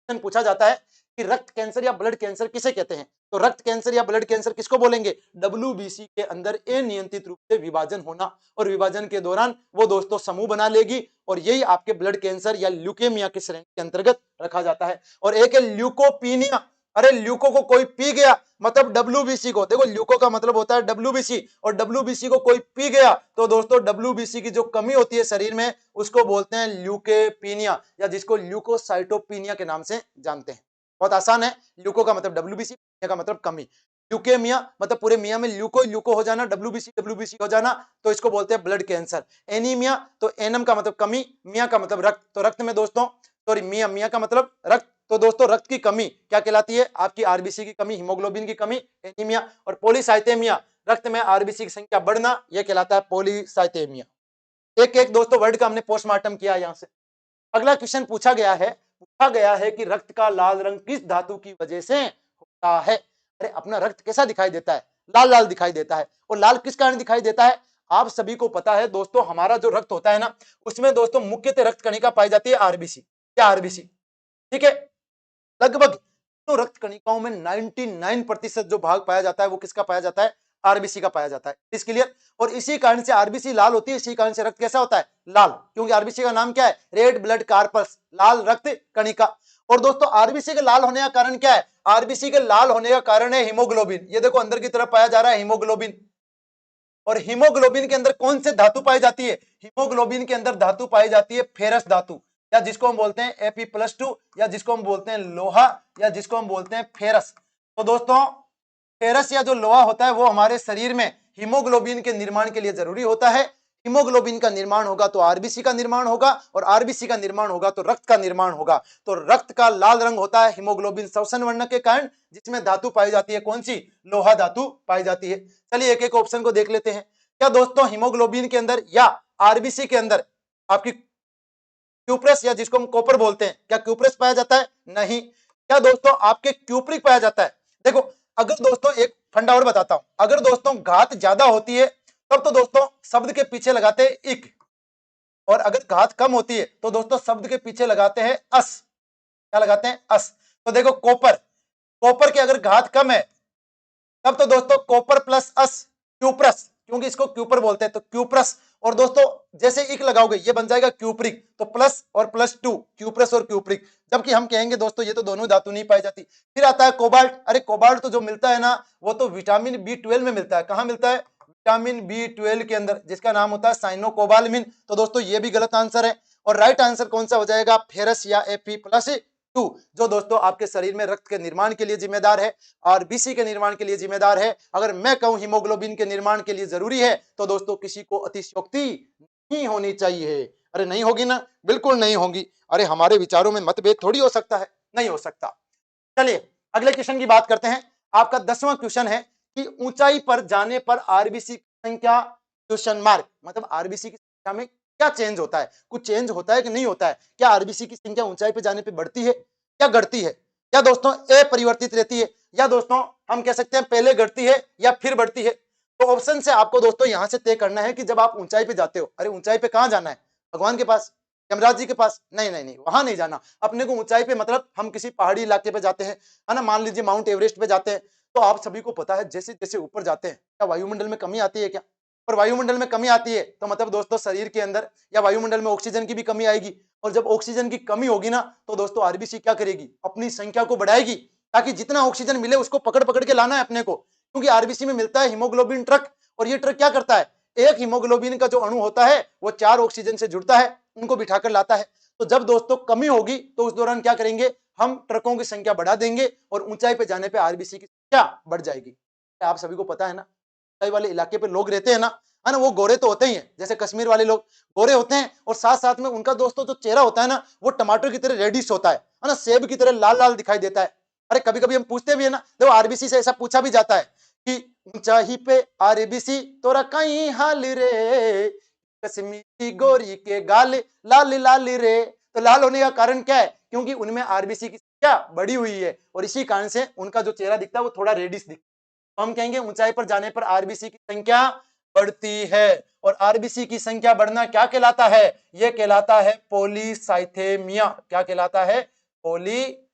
पूछा जाता है कि रक्त कैंसर या ब्लड कैंसर किसे कहते हैं? तो रक्त कैंसर या ब्लड कैंसर किसको बोलेंगे? डब्ल्यूबीसी के अंदर अनियंत्रित रूप से विभाजन होना, और विभाजन के दौरान वो दोस्तों समूह बना लेगी, और यही आपके ब्लड कैंसर या ल्यूकेमिया की श्रेणी के अंतर्गत रखा जाता है। और एक है ल्यूकोपीनिया। अरे ल्यूको को कोई पी गया मतलब डब्ल्यूबीसी को, देखो ल्यूको का मतलब होता है डब्ल्यूबीसी, और डब्ल्यूबीसी को कोई पी गया तो दोस्तों डब्ल्यूबीसी की जो कमी होती है शरीर में उसको बोलते हैं ल्यूकेपीनिया, या जिसको ल्यूकोसाइटोपिनिया के नाम से जानते हैं। बहुत आसान है, ल्यूको का मतलब डब्ल्यूबीसी, का मतलब कमी। ल्यूकेमिया मतलब पूरे मिया में ल्यूको हो जाना, डब्ल्यूबीसी हो जाना, तो इसको बोलते हैं ब्लड कैंसर। एनीमिया तो एनम का मतलब कमी, मिया का मतलब रक्त। तो रक्त में दोस्तों, सॉरी मिया का मतलब रक्त, तो दोस्तों रक्त की कमी क्या कहलाती है? आपकी आरबीसी की कमी, हीमोग्लोबिन की कमी, एनीमिया। और पॉलीसाइथेमिया रक्त में आरबीसी की संख्या बढ़ना, यह कहलाता है पॉलीसाइथेमिया। एक एक दोस्तों वर्ड का हमने पोस्टमार्टम किया यहां से। अगला क्वेश्चन पूछा गया है कि रक्त का लाल रंग किस धातु की वजह से होता है? अरे अपना रक्त कैसा दिखाई देता है? लाल लाल दिखाई देता है। और लाल किस कारण दिखाई देता है? आप सभी को पता है दोस्तों, हमारा जो रक्त होता है ना, उसमें दोस्तों मुख्यतः रक्त कणिका पाई जाती है आरबीसी, क्या आरबीसी, ठीक है। लगभग तो रक्त कणिकाओं में 99% जो भाग पाया जाता है वो किसका पाया जाता है? आरबीसी का पाया जाता है। इस क्लियर? और इसी कारण से आरबीसी लाल होती है, इसी कारण से रक्त कैसा होता है? लाल, क्योंकि आरबीसी का नाम क्या है? रेड ब्लड कार्पस, लाल रक्त कणिका। और दोस्तों आरबीसी के लाल होने का कारण क्या है? आरबीसी के लाल होने का कारण है हीमोग्लोबिन। ये देखो अंदर की तरफ पाया जा रहा है हीमोग्लोबिन। और हीमोग्लोबिन के अंदर कौन से धातु पाई जाती है? हीमोग्लोबिन के अंदर धातु पाई जाती है फेरस धातु, या जिसको हम बोलते हैं Fe+2, या जिसको हम बोलते हैं लोहा, या जिसको हम बोलते हैं फेरस। तो दोस्तों फेरस या जो लोहा होता है वो हमारे शरीर में हीमोग्लोबिन के निर्माण के लिए जरूरी होता है। हीमोग्लोबिन का निर्माण होगा तो आरबीसी का निर्माण होगा, और आरबीसी का निर्माण होगा तो रक्त का निर्माण होगा। तो रक्त का लाल रंग होता है हीमोग्लोबिन श्वसन वर्ण के कारण, जिसमें धातु पाई जाती है कौन सी? लोहा धातु पाई जाती है। चलिए एक एक ऑप्शन को देख लेते हैं। क्या दोस्तों हीमोग्लोबिन के अंदर या आरबीसी के अंदर आपकी क्यूप्रस या जिसको हम कॉपर बोलते हैं, क्या क्यूप्रस पाया जाता है? नहीं। क्या दोस्तों आपके क्यूप्रिक पाया जाता है? देखो, अगर दोस्तों एक फंडा और बताता हूं, अगर दोस्तों घात ज्यादा होती है तब तो दोस्तों शब्द के पीछे लगाते हैं इक, और अगर घात कम होती है तो दोस्तों शब्द के पीछे लगाते हैं अस। क्या लगाते हैं? अस। तो देखो कॉपर, कॉपर की अगर घात कम है तब तो दोस्तों कॉपर प्लस अस क्यूप्रस, क्योंकि इसको क्यूपर बोलते हैं, तो क्यूप्रस। और दोस्तों जैसे इक लगाओगे ये बन जाएगा क्यूप्रिक, तो प्लस और प्लस टू, क्यूप्रस और क्यूप्रिक। जबकि हम कहेंगे दोस्तों ये तो दोनों धातु नहीं पाई जाती। फिर आता है कोबाल्ट। अरे कोबाल्ट तो जो मिलता है ना वो तो विटामिन B12 में मिलता है। कहां मिलता है? विटामिन B12 के अंदर, जिसका नाम होता है साइनोकोबालमिन। तो दोस्तों ये भी गलत आंसर है। और राइट आंसर कौन सा हो जाएगा? फेरस या Fe+2, जो दोस्तों आपके शरीर में रक्त के निर्माण के लिए जिम्मेदार है, आरबीसी के निर्माण के लिए जिम्मेदार है। अगर मैं कहूं हीमोग्लोबिन के निर्माण के लिए जरूरी है तो दोस्तों किसी को अतिशयोक्ति नहीं होनी चाहिए। अरे नहीं होगी ना? बिल्कुल नहीं होगी। अरे हमारे विचारों में मतभेद थोड़ी हो सकता है, नहीं हो सकता। चलिए अगले क्वेश्चन की बात करते हैं। आपका 10वां क्वेश्चन है कि ऊंचाई पर जाने पर आरबीसी की संख्या क्वेश्चन मार्क, मतलब आरबीसी की संख्या में क्या चेंज होता है? कुछ चेंज होता है कि नहीं होता है? क्या आरबीसी की संख्या ऊंचाई पर जाने पर बढ़ती है या घटती है? या दोस्तों अपरिवर्तित रहती है, या दोस्तों हम कह सकते हैं पहले घटती है या फिर बढ़ती है? तो ऑप्शन से आपको दोस्तों यहां से तय करना है कि जब आप ऊंचाई पे जाते हो, अरे ऊंचाई पे कहां जाना है? भगवान के पास, यमराज जी के पास? नहीं नहीं नहीं, वहां नहीं जाना। अपने को ऊंचाई पे मतलब हम किसी पहाड़ी इलाके पे जाते हैं, है ना, मान लीजिए माउंट एवरेस्ट पे जाते हैं, तो आप सभी को पता है जैसे जैसे ऊपर जाते हैं क्या वायुमंडल में कमी आती है क्या? और वायुमंडल में कमी आती है तो मतलब दोस्तों शरीर के अंदर या वायुमंडल में ऑक्सीजन की भी कमी आएगी। और जब ऑक्सीजन की कमी होगी ना तो दोस्तों आरबीसी क्या करेगी? अपनी संख्या को बढ़ाएगी, ताकि जितना ऑक्सीजन मिले उसको पकड़ पकड़ के लाना है अपने को। क्योंकि आरबीसी में मिलता है हीमोग्लोबिन ट्रक, और ये ट्रक क्या करता है? एक हीमोग्लोबिन का जो अणु होता है वो 4 ऑक्सीजन से जुड़ता है, उनको बिठाकर लाता है। तो जब दोस्तों कमी होगी तो उस दौरान क्या करेंगे? हम ट्रकों की संख्या बढ़ा देंगे और ऊंचाई पे जाने पे आरबीसी की संख्या बढ़ जाएगी। आप सभी को पता है ना, ऊंचाई वाले इलाके पे लोग रहते हैं ना, है ना, वो गोरे तो होते ही हैं, जैसे कश्मीर वाले लोग गोरे होते हैं, और साथ साथ में उनका दोस्तों जो चेहरा होता है ना वो टमाटर की तरह रेडिश होता है ना, सेब की तरह लाल लाल दिखाई देता है। अरे कभी कभी हम पूछते भी है ना, देखो आरबीसी से ऐसा पूछा भी जाता है कि ऊंचाई पे आरबीसी तोरा कहीं हाल रे, कश्मीरी गोरी के गाल लाल लाल रे। तो लाल होने का कारण क्या है? क्योंकि उनमें आरबीसी की संख्या बढ़ी हुई है, और इसी कारण से उनका जो चेहरा दिखता है वो थोड़ा रेडिश दिखता है। तो हम कहेंगे ऊंचाई पर जाने पर आरबीसी की संख्या बढ़ती है। और आरबीसी की संख्या बढ़ना क्या कहलाता है? यह कहलाता है पॉलीसाइथेमिया। क्या कहलाता है? पॉलीसाइथेमिया।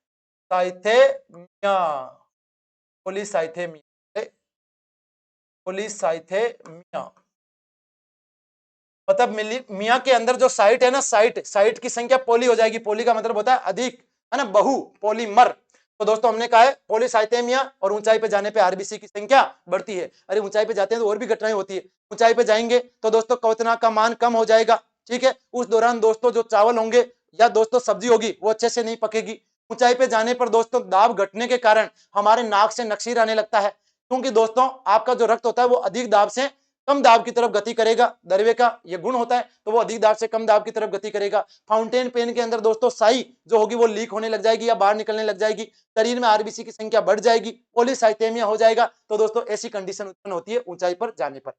पॉलीसाइथेमिया, पॉलीसाइथेमिया मतलब मियाँ के अंदर जो साइट है ना, साइट की संख्या पॉली हो जाएगी। पॉली का मतलब होता है अधिक, है ना, बहु, पॉलीमर। तो दोस्तों हमने कहा है पॉलीसाइथेमिया, और ऊंचाई पे जाने पे आरबीसी की संख्या बढ़ती है। अरे ऊंचाई पे जाते हैं तो और भी घटनाएं होती है। ऊंचाई पे जाएंगे तो दोस्तों क्वथना का मान कम हो जाएगा, ठीक है। उस दौरान दोस्तों जो चावल होंगे या दोस्तों सब्जी होगी वो अच्छे से नहीं पकेगी। ऊंचाई पे जाने पर दोस्तों दाब घटने के कारण हमारे नाक से नक्सीर आने लगता है, क्योंकि दोस्तों आपका जो रक्त होता है वो अधिक दाब से कम दाब की तरफ गति करेगा। दरवे का ये गुण होता है, तो वो अधिक दाब से कम दाब की तरफ गति करेगा। फाउंटेन पेन के अंदर दोस्तों साई जो होगी वो लीक होने लग जाएगी या बाहर निकलने लग जाएगी। शरीर में आरबीसी की संख्या बढ़ जाएगी, पॉलीसाइथेमिया हो जाएगा। तो दोस्तों ऐसी कंडीशन उत्पन्न होती है ऊंचाई पर जाने पर।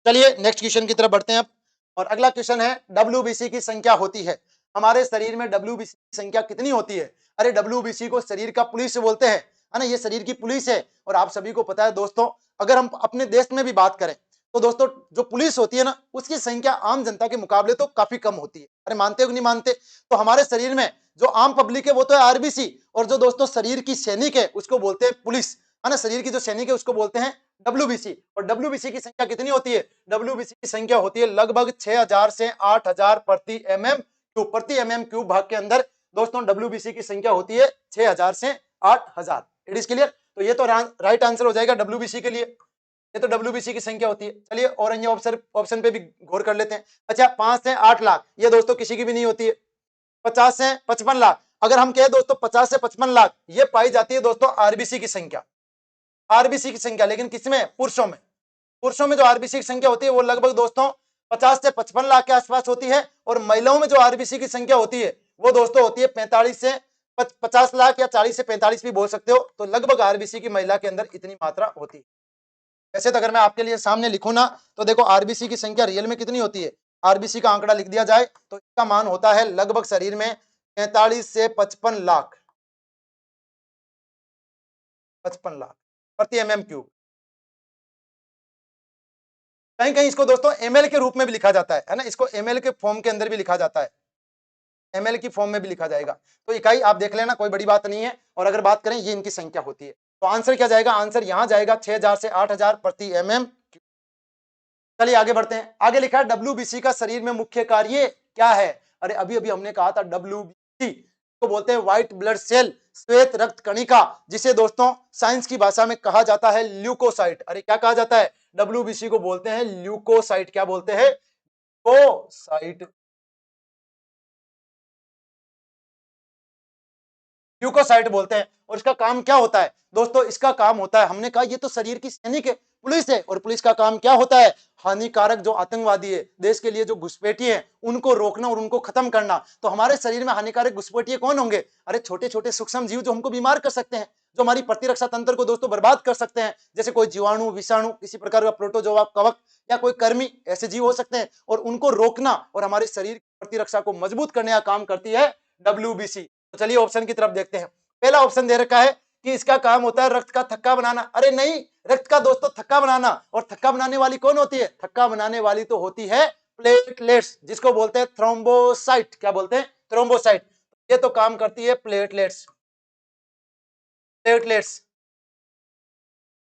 चलिए नेक्स्ट क्वेश्चन की तरफ बढ़ते हैं अब। और अगला क्वेश्चन है डब्ल्यूबीसी की संख्या होती है, हमारे शरीर में डब्ल्यूबीसी की संख्या कितनी होती है? अरे डब्ल्यूबीसी को शरीर का पुलिस बोलते हैं, है ना, ये शरीर की पुलिस है। और आप सभी को पता है दोस्तों, अगर हम अपने देश में भी बात करें तो दोस्तों जो पुलिस होती है ना उसकी संख्या आम जनता के मुकाबले तो काफी कम होती है। अरे मानते हो कि नहीं मानते? तो हमारे शरीर में जो आम पब्लिक है वो तो है आरबीसी, और जो दोस्तों शरीर की सैनिक है उसको बोलते हैं पुलिस, है ना, शरीर की जो सैनिक है उसको बोलते हैं डब्ल्यूबीसी। और डब्ल्यूबीसी की संख्या कितनी होती है? डब्ल्यूबीसी की संख्या होती है लगभग 6000 से 8000 प्रति एमएम क्यूब। प्रति एमएम क्यूब भाग के अंदर दोस्तों डब्ल्यूबीसी की संख्या होती है 6000 से 8000। It is clear? तो ये तो राइट आंसर हो जाएगा डब्ल्यूबीसी के लिए, ये तो डब्ल्यूबीसी की संख्या होती है। चलिए और अन्य ऑप्शन पे भी गौर कर लेते हैं। अच्छा 5 से 8 लाख ये दोस्तों किसी की भी नहीं होती है। 50 से 55 लाख, अगर हम कहें दोस्तों 50 से 55 लाख ये पाई जाती है दोस्तों आरबीसी की संख्या, आरबीसी की संख्या। लेकिन किसमें? पुरुषों में। पुरुषों में जो आरबीसी की संख्या होती है वो लगभग दोस्तों 50 से 55 लाख के आसपास होती है। और महिलाओं में जो आरबीसी की संख्या होती है वो दोस्तों होती है 45 से 50 लाख, या 40 से 45 भी बोल सकते हो। तो लगभग आरबीसी की महिला के अंदर इतनी मात्रा होती है। वैसे तो अगर मैं आपके लिए सामने लिखूं ना तो देखो आरबीसी की संख्या रियल में कितनी होती है? आरबीसी का आंकड़ा लिख दिया जाए तो इसका मान होता है लगभग शरीर में 43 से 55 लाख, 55 लाख प्रति एमएम क्यूब। कहीं कहीं इसको दोस्तों एमएल के रूप में भी लिखा जाता है ना, इसको एमएल के फॉर्म के अंदर भी लिखा जाता है, एमएल की फॉर्म में भी लिखा जाएगा। तो इकाई आप देख लेना, कोई बड़ी बात नहीं है। और अगर बात करें ये इनकी संख्या होती है, तो आंसर क्या जाएगा, आंसर यहां जाएगा 6000 से 8000 प्रति एमएम। चलिए आगे बढ़ते हैं। आगे लिखा है डब्ल्यूबीसी का शरीर में मुख्य कार्य क्या है। अरे अभी अभी हमने कहा था डब्ल्यूबीसी को बोलते हैं व्हाइट ब्लड सेल, श्वेत रक्त कणिका, जिसे दोस्तों साइंस की भाषा में कहा जाता है ल्यूकोसाइट। अरे क्या कहा जाता है, डब्ल्यूबीसी को बोलते हैं ल्यूकोसाइट। क्या बोलते हैं, ल्यूकोसाइट, ल्यूकोसाइट बोलते हैं। और इसका काम क्या होता है दोस्तों, इसका काम होता है, हमने कहा ये तो शरीर की सैनिक है, पुलिस है, और पुलिस का काम क्या होता है, हानिकारक जो आतंकवादी है, देश के लिए जो घुसपैठी है, उनको रोकना और उनको खत्म करना। तो हमारे शरीर में हानिकारक घुसपैठी कौन होंगे, अरे छोटे छोटे सूक्ष्म जीव जो हमको बीमार कर सकते हैं, जो हमारी प्रतिरक्षा तंत्र को दोस्तों बर्बाद कर सकते हैं, जैसे कोई जीवाणु, विषाणु, किसी प्रकार का प्रोटोजोआ, कवक या कोई कर्मी, ऐसे जीव हो सकते हैं। और उनको रोकना और हमारे शरीर की प्रतिरक्षा को मजबूत करने का काम करती है डब्ल्यूबीसी। तो चलिए ऑप्शन की तरफ देखते हैं। पहला ऑप्शन दे रखा है कि इसका काम होता है रक्त का थक्का बनाना। अरे नहीं, रक्त का दोस्तों थक्का बनाना, और थक्का बनाने वाली कौन होती है, थक्का बनाने वाली तो होती है प्लेटलेट्स, जिसको बोलते हैं थ्रोम्बोसाइट। क्या बोलते हैं, थ्रोम्बोसाइट। ये तो काम करती है प्लेटलेट्स, प्लेटलेट्स।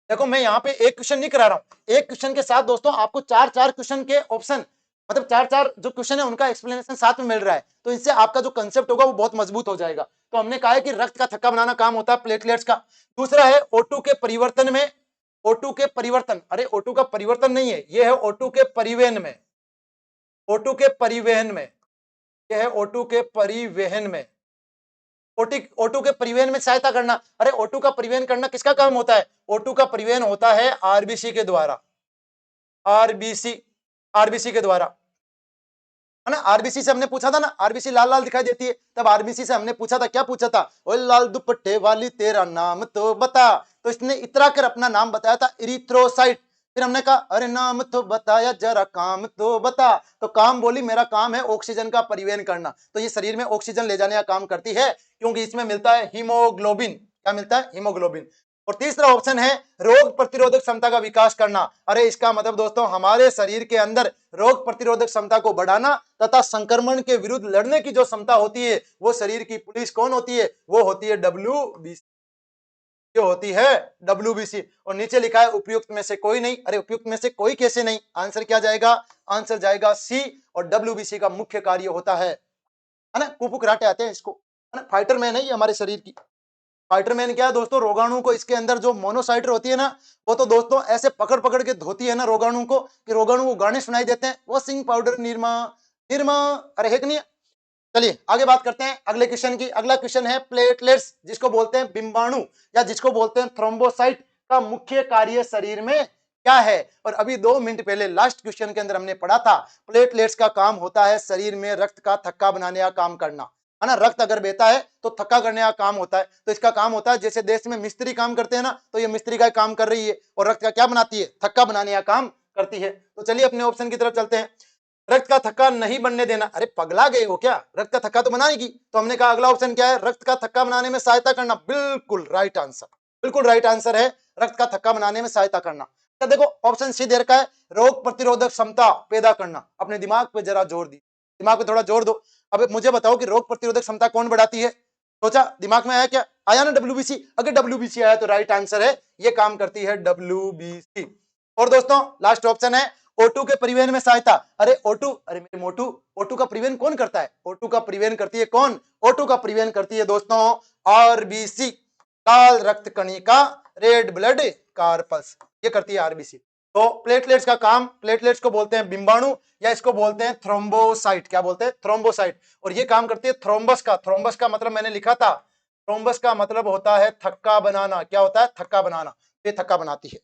देखो मैं यहाँ पे एक क्वेश्चन नहीं करा रहा हूं, एक क्वेश्चन के साथ दोस्तों आपको चार चार क्वेश्चन के ऑप्शन, मतलब चार चार जो क्वेश्चन है उनका एक्सप्लेनेशन साथ में मिल रहा है, तो इससे आपका जो कंसेप्ट होगा वो बहुत मजबूत हो जाएगा। तो हमने कहा है कि रक्त का थक्का बनाना काम होता है प्लेटलेट्स का। दूसरा है O2 के परिवर्तन में, O2 के परिवर्तन, अरे O2 का परिवर्तन नहीं है, ये है O2 के परिवहन में, O2 के परिवहन में, यह है O2 के परिवहन में, O2 के परिवहन में सहायता करना। अरे O2 का परिवहन करना किसका काम होता है, O2 का परिवहन होता है आरबीसी के द्वारा, आरबीसी, आरबीसी के द्वारा, है ना। आरबीसी से हमने पूछा था ना, आरबीसी लाल लाल दिखाई देती है, तब आरबीसी से हमने पूछा था, क्या पूछा था, ओए लाल दुपट्टे वाली तेरा नाम तो बता। तो इसने इतरा कर अपना नाम बताया था, इरिथ्रोसाइट। फिर हमने कहा अरे नाम तो बताया जरा काम तो बता, तो काम बोली मेरा काम है ऑक्सीजन का परिवहन करना। तो ये शरीर में ऑक्सीजन ले जाने का काम करती है, क्योंकि इसमें मिलता है हीमोग्लोबिन। क्या मिलता है, हीमोग्लोबिन। और तीसरा ऑप्शन है रोग प्रतिरोधक क्षमता का विकास करना। अरे इसका मतलब दोस्तों हमारे शरीर के अंदर रोग प्रतिरोधक क्षमता को बढ़ाना तथा संक्रमण के विरुद्ध लड़ने की जो क्षमता होती है, वो शरीर की पुलिस कौन होती है, वो होती है डब्ल्यूबीसी, जो होती है डब्ल्यूबीसी। और नीचे लिखा है उपयुक्त में से कोई नहीं। अरे उपयुक्त में से कोई कैसे नहीं, आंसर क्या जाएगा, आंसर जाएगा सी। और डब्ल्यूबीसी का मुख्य कार्य होता है ना, कुपू कराटे आते हैं इसको, है ना, फाइटर मैन है ये हमारे शरीर की। फाइटरमैन क्या है दोस्तों, रोगाणु को इसके अंदर जो मोनोसाइट होती है ना, वो तो दोस्तों ऐसे पकड़ पकड़ के धोती है ना रोगाणु को, कि रोगाणु को गाने सुनाई देते हैं, वॉशिंग पाउडर निरमा, निरमा, अरे है कि नहीं। चलिए आगे बात करते हैं अगले क्वेश्चन की। अगला क्वेश्चन है प्लेटलेट्स, जिसको बोलते हैं बिंबाणु या जिसको बोलते हैं थ्रोम्बोसाइट, का मुख्य कार्य शरीर में क्या है। और अभी 2 मिनट पहले लास्ट क्वेश्चन के अंदर हमने पढ़ा था, प्लेटलेट्स का काम होता है शरीर में रक्त का थक्का बनाने का काम करना, है ना। रक्त अगर बहता है तो थक्का करने का काम होता है। तो इसका काम होता है, जैसे देश में मिस्त्री काम करते हैं ना, तो ये मिस्त्री का काम कर रही है, और रक्त का क्या बनाती है, थक्का बनाने का काम करती है। तो चलिए अपने ऑप्शन की तरफ चलते हैं। रक्त का थक्का नहीं बनने देना, अरे पगला गए हो क्या, रक्त का थक्का तो बनाएगी। तो हमने कहा अगला ऑप्शन क्या है, रक्त का थक्का बनाने में सहायता करना, बिल्कुल राइट आंसर, बिल्कुल राइट आंसर है, रक्त का थक्का बनाने में सहायता करना। तो देखो ऑप्शन सी दे रखा है रोग प्रतिरोधक क्षमता पैदा करना। अपने दिमाग पे जरा जोर दी, दिमाग पे थोड़ा जोर दो। अब मुझे बताओ कि रोग प्रतिरोधक क्षमता कौन बढ़ाती है, सोचा, दिमाग में आया क्या, आया ना डब्ल्यूबीसी। अगर डब्ल्यूबीसी आया तो राइट आंसर है, ये काम करती है डब्ल्यूबीसी। और दोस्तों लास्ट ऑप्शन है O2 के परिवहन में सहायता। अरे O2, अरे मेरे मोटू, O2 का परिवहन कौन करता है, O2 का परिवहन करती है कौन, O2 का परिवहन करती है दोस्तों आरबीसी, लाल रक्त कणिका, रेड ब्लड कार्पस, ये करती है आरबीसी। तो प्लेटलेट्स का काम, प्लेटलेट्स को बोलते हैं बिंबाणु या इसको बोलते हैं थ्रोम्बोसाइट। क्या बोलते हैं, थ्रोम्बोसाइट। और ये काम करती है थ्रोम्बस का, थ्रोम्बस का मतलब मैंने लिखा था, थ्रोम्बस का मतलब होता है थक्का बनाना। क्या होता है, थक्का बनाना, ये थक्का बनाती है।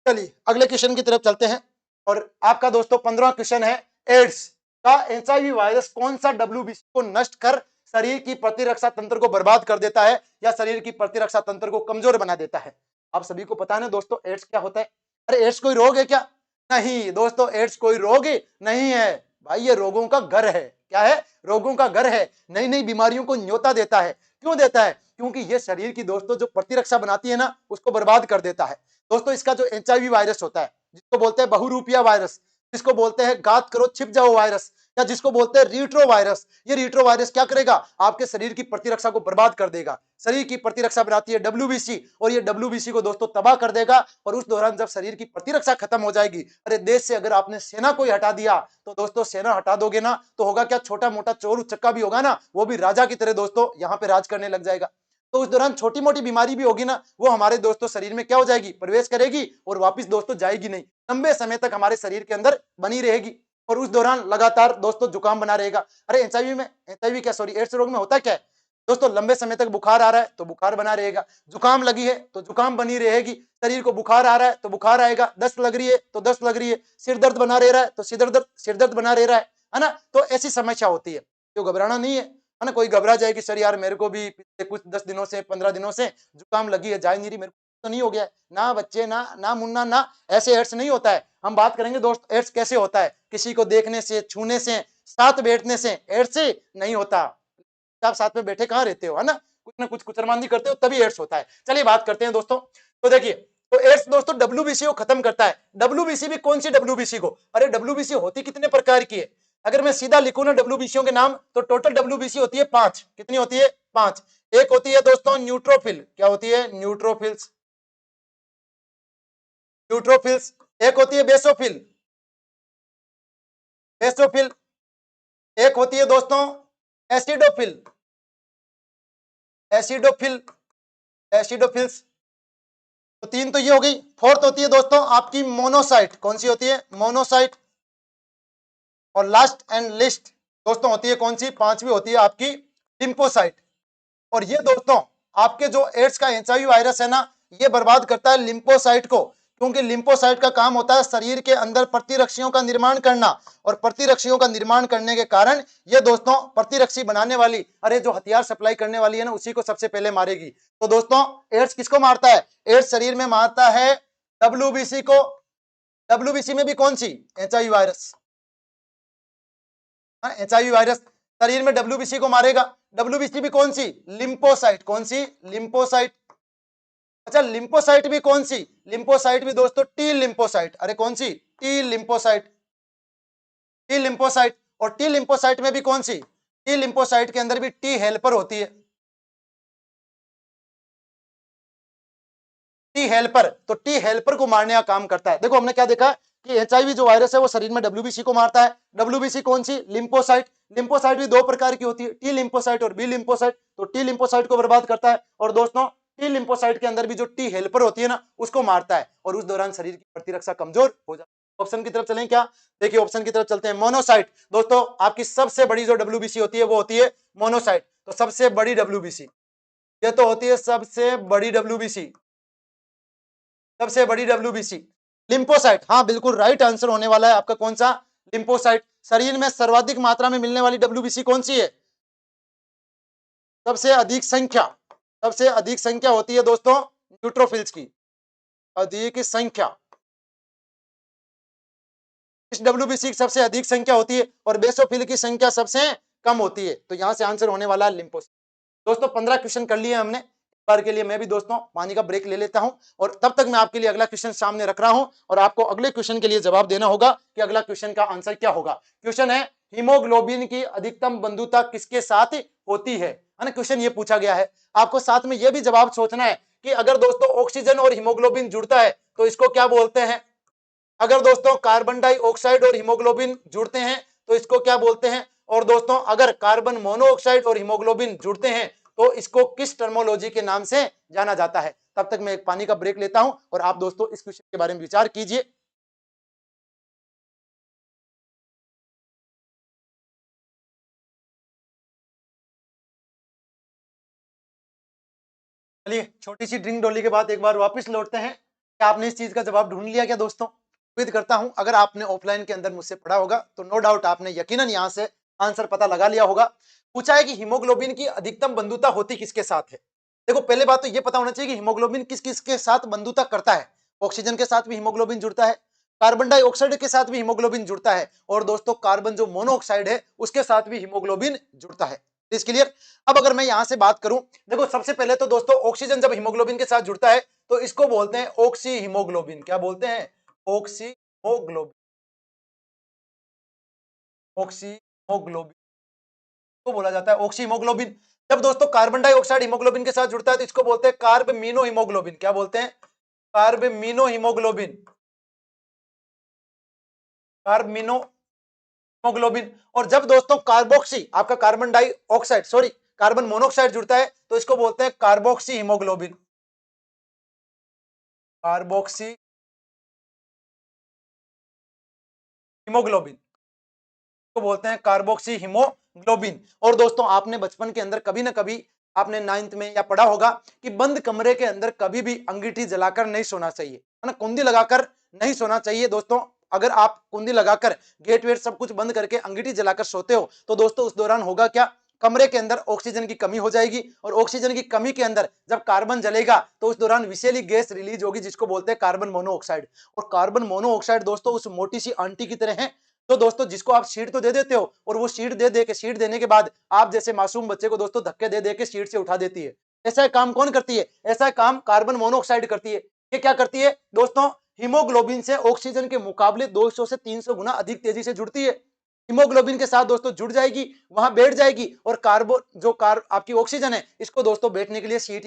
चलिए अगले क्वेश्चन की तरफ चलते हैं। और आपका दोस्तों 15वां क्वेश्चन है, एड्स का एचआईवी वायरस कौन सा डब्ल्यूबीसी को नष्ट कर शरीर की प्रतिरक्षा तंत्र को बर्बाद कर देता है या शरीर की प्रतिरक्षा तंत्र को कमजोर बना देता है। आप सभी को पता है ना दोस्तों एड्स क्या होता है। अरे एड्स कोई रोग है क्या, नहीं दोस्तों, एड्स कोई रोग नहीं है, भाई ये रोगों का घर है। क्या है? रोगों का घर है। नई नई बीमारियों को न्योता देता है। क्यों देता है? क्योंकि ये शरीर की दोस्तों जो प्रतिरक्षा बनाती है ना, उसको बर्बाद कर देता है। दोस्तों इसका जो HIV वायरस होता है, जिसको बोलते हैं बहुरूपिया वायरस, जिसको बोलते हैं घात करो छिप जाओ वायरस, या जिसको बोलते हैं रीट्रो वायरस, ये रीट्रो वायरस क्या करेगा? आपके शरीर की प्रतिरक्षा को बर्बाद कर देगा। शरीर की प्रतिरक्षा बनाती है WBC, और ये WBC को दोस्तों तबाह कर देगा। और उस दौरान जब शरीर की प्रतिरक्षा खत्म हो जाएगी, अरे देश से अगर आपने सेना को ही हटा दिया, तो दोस्तों सेना हटा दोगे ना, तो होगा क्या? छोटा मोटा चोर उचक्का भी होगा ना, वो भी राजा की तरह दोस्तों यहाँ पे राज करने लग जाएगा। तो उस दौरान छोटी मोटी बीमारी भी होगी ना, वो हमारे दोस्तों शरीर में क्या हो जाएगी? प्रवेश करेगी, और वापिस दोस्तों जाएगी नहीं, लंबे समय तक हमारे शरीर के अंदर बनी रहेगी। और उस दौरान लगातार दोस्तों जुकाम बना रहेगा। अरे एचआईवी क्या, सॉरी, एड्स रोग में होता क्या है दोस्तों? लंबे समय तक बुखार आ रहा है तो बुखार बना रहेगा, जुकाम लगी है तो जुकाम बनी रहेगी, शरीर को बुखार आ रहा है तो बुखार आएगा, दस्त लग रही है तो दस्त लग रही है, सिर दर्द बना रह रहा है तो सिर दर्द बना रह रहा है ना? तो ऐसी समस्या होती है। तो घबराना नहीं है ना? कोई घबरा जाए कि सर यार मेरे को भी पिछले कुछ 10 दिनों से 15 दिनों से जुकाम लगी है, जाए नहीं रही, मेरे को तो नहीं हो गया है ना बच्चे, ना ना मुन्ना, ना ऐसे एड्स नहीं होता है। हम बात करेंगे दोस्त एड्स कैसे होता है। किसी को देखने से, छूने से, साथ बैठने से एड्स नहीं होता। आप साथ में बैठे कहाँ रहते हो, है ना? कुछ ना कुछ कुचरमांदी करते हो तभी एड्स होता है। चलिए बात करते हैं दोस्तों। तो देखिए, तो एड्स दोस्तों WBC को खत्म करता है। WBC भी कौन सी WBC को? अरे WBC होती कितने प्रकार की है? अगर मैं सीधा लिखूं ना WBC के नाम, तो टोटल WBC होती है 5। कितनी होती है? 5। एक होती है दोस्तों न्यूट्रोफिल। क्या होती है? न्यूट्रोफिल्स। न्यूट्रोफिल्स। एक होती है बेसोफिल। बेसोफिल। एक होती है दोस्तों एसिडोफिल। एसिडोफिल। एसिडोफिल्स। तो 3 तो ये हो गई। फोर्थ होती है दोस्तों आपकी मोनोसाइट। कौन सी होती है? मोनोसाइट। और लास्ट एंड लिस्ट दोस्तों होती है कौन सी? 5वीं होती है आपकी लिम्फोसाइट। और ये दोस्तों आपके जो एड्स का HIV वायरस है ना, ये बर्बाद करता है लिम्फोसाइट को। क्योंकि लिम्फोसाइट का काम होता है शरीर के अंदर प्रतिरक्षियों का निर्माण करना, और प्रतिरक्षियों का निर्माण करने के कारण ये दोस्तों प्रतिरक्षी बनाने वाली, अरे जो हथियार सप्लाई करने वाली है ना, उसी को सबसे पहले मारेगी। तो दोस्तों एड्स किसको मारता है? एड्स शरीर में मारता है WBC को। WBC में भी कौन सी? HIV virus. HIV वायरस शरीर में WBC को मारेगा। WBC भी कौन सी? लिम्फोसाइट। कौन सी? लिम्फोसाइट। अच्छा लिम्फोसाइट भी कौन सी? लिम्फोसाइट भी दोस्तों टी लिम्फोसाइट। अरे कौन सी? T lymphocyte. T lymphocyte. और टी लिम्फोसाइट में भी कौन सी? टी लिम्फोसाइट के अंदर भी टी हेल्पर होती है। टी हेल्पर, तो टी हेल्पर को मारने का काम करता है। देखो हमने क्या देखा कि HIV जो वायरस है वो शरीर में WBC को मारता है। WBC कौन सी? लिम्फोसाइट। लिम्फोसाइट भी 2 प्रकार की होती है, टी लिम्फोसाइट और बी लिम्फोसाइट। तो टी लिम्फोसाइट को बर्बाद करता है, और दोस्तों टी लिम्फोसाइट के अंदर भी जो टी हेल्पर होती है ना, उसको मारता है, और उस दौरान शरीर की प्रतिरक्षा कमजोर हो जाती है। ऑप्शन की तरफ चलें क्या? देखिए ऑप्शन की तरफ चलते हैं। मोनोसाइट दोस्तों आपकी सबसे बड़ी जो WBC होती है वो होती है मोनोसाइट। तो सबसे बड़ी WBC ये तो होती है सबसे बड़ी WBC, सबसे बड़ी WBC लिम्फोसाइट। हाँ बिल्कुल राइट आंसर होने वाला है आपका। कौन सा? लिम्फोसाइट। शरीर में सर्वाधिक मात्रा में मिलने वाली WBC कौन सी है? सबसे अधिक संख्या, सबसे अधिक संख्या होती है दोस्तों न्यूट्रोफिल्स की। अधिक संख्या इस WBC की सबसे अधिक संख्या होती है, और बेसोफिल की संख्या सबसे कम होती है। तो यहां से आंसर होने वाला है लिम्फोसाइट। दोस्तों 15 क्वेश्चन कर लिए हमने। एक बार के लिए मैं भी दोस्तों पानी का ब्रेक ले लेता हूं, और तब तक मैं आपके लिए अगला क्वेश्चन सामने रख रहा हूं, और आपको अगले क्वेश्चन के लिए जवाब देना होगा कि अगला क्वेश्चन का आंसर क्या होगा। क्वेश्चन है हीमोग्लोबिन की अधिकतम बंधुता किसके साथ होती है ना? क्वेश्चन ये पूछा गया है। आपको साथ में यह भी जवाब सोचना है कि अगर दोस्तों ऑक्सीजन और हीमोग्लोबिन जुड़ता है तो इसको क्या बोलते हैं? अगर दोस्तों कार्बन डाइऑक्साइड और हीमोग्लोबिन जुड़ते हैं तो इसको क्या बोलते हैं? और दोस्तों अगर कार्बन मोनोऑक्साइड और हीमोग्लोबिन जुड़ते हैं तो इसको किस टर्मोलॉजी के नाम से जाना जाता है? तब तक मैं एक पानी का ब्रेक लेता हूं, और आप दोस्तों इस क्वेश्चन के बारे में विचार कीजिए। चलिए छोटी सी ड्रिंक डोली के बाद एक बार वापस लौटते हैं। क्या आपने इस चीज का जवाब ढूंढ लिया क्या दोस्तों? उम्मीद करता हूं अगर आपने ऑफलाइन के अंदर मुझसे पढ़ा होगा तो नो डाउट आपने यकीनन यहां से आंसर पता लगा लिया होगा। पूछा है कि हीमोग्लोबिन की अधिकतम बंधुता होती किसके साथ है? देखो पहले बात तो ये पता होना चाहिए कि हीमोग्लोबिन किस किस के साथ बंधुता करता है। ऑक्सीजन के साथ भी हीमोग्लोबिन जुड़ता है, कार्बन डाइऑक्साइड के साथ भी हीमोग्लोबिन जुड़ता है और दोस्तों कार्बन जो मोनोऑक्साइड है उसके साथ भी हीमोग्लोबिन जुड़ता है। इस क्लियर। अब अगर मैं यहां से बात करूं, देखो सबसे पहले तो दोस्तों ऑक्सीजन जब हीमोग्लोबिन के साथ जुड़ता है तो इसको बोलते हैं ऑक्सी हीमोग्लोबिन। क्या बोलते हैं? Oxy haemoglobin. ऑक्सी हीमोग्लोबिन को बोला जाता है ऑक्सी हीमोग्लोबिन। जब दोस्तों कार्बन डाइऑक्साइड हीमोग्लोबिन के साथ जुड़ता है तो इसको बोलते हैं कार्ब मीनो हीमोग्लोबिन। क्या बोलते हैं? Carbamino haemoglobin. Carbamino haemoglobin. और जब दोस्तों कार्बोक्सी आपका carbon dioxide sorry carbon monoxide जुड़ता है तो इसको बोलते हैं कार्बोक्सी हीमोग्लोबिन। कार्बोक्सी हीमोग्लोबिन को बोलते हैं कार्बोक्सी हीमोग्लोबिन। और दोस्तों आपने बचपन के अंदर कभी ना कभी आपने 9th में या पढ़ा होगा कि बंद कमरे के अंदर कभी भी अंगीठी जलाकर नहीं सोना चाहिए, है ना, कुंडी लगाकर नहीं सोना चाहिए। दोस्तों अगर आप कुंडी लगाकर गेट वेट सब कुछ बंद करके अंगीठी जलाकर सोते हो तो दोस्तों उस दौरान होगा क्या, कमरे के अंदर ऑक्सीजन की कमी हो जाएगी और ऑक्सीजन की कमी के अंदर जब कार्बन जलेगा तो उस दौरान विषैली गैस रिलीज होगी जिसको बोलते हैं कार्बन मोनोऑक्साइड। और कार्बन मोनोऑक्साइड दोस्तों उस मोटी सी आंटी की तरह है तो दोस्तों जिसको आप शीट तो दे देते हो और वो शीट दे दे के शीट देने के बाद आप जैसे मासूम बच्चे को दोस्तों धक्के दे दे के शीट से उठा देती है। ऐसा काम कौन करती है? ऐसा काम कार्बन मोनोऑक्साइड करती है। ये क्या करती है दोस्तों? हीमोग्लोबिन से ऑक्सीजन के मुकाबले 200 से 300 गुना अधिक तेजी से जुड़ती है। हीमोग्लोबिन के साथ दोस्तों जुड़ जाएगी, वहां बैठ जाएगी और कार्बन जो आपकी ऑक्सीजन है इसको दोस्तों बैठने के लिए सीट।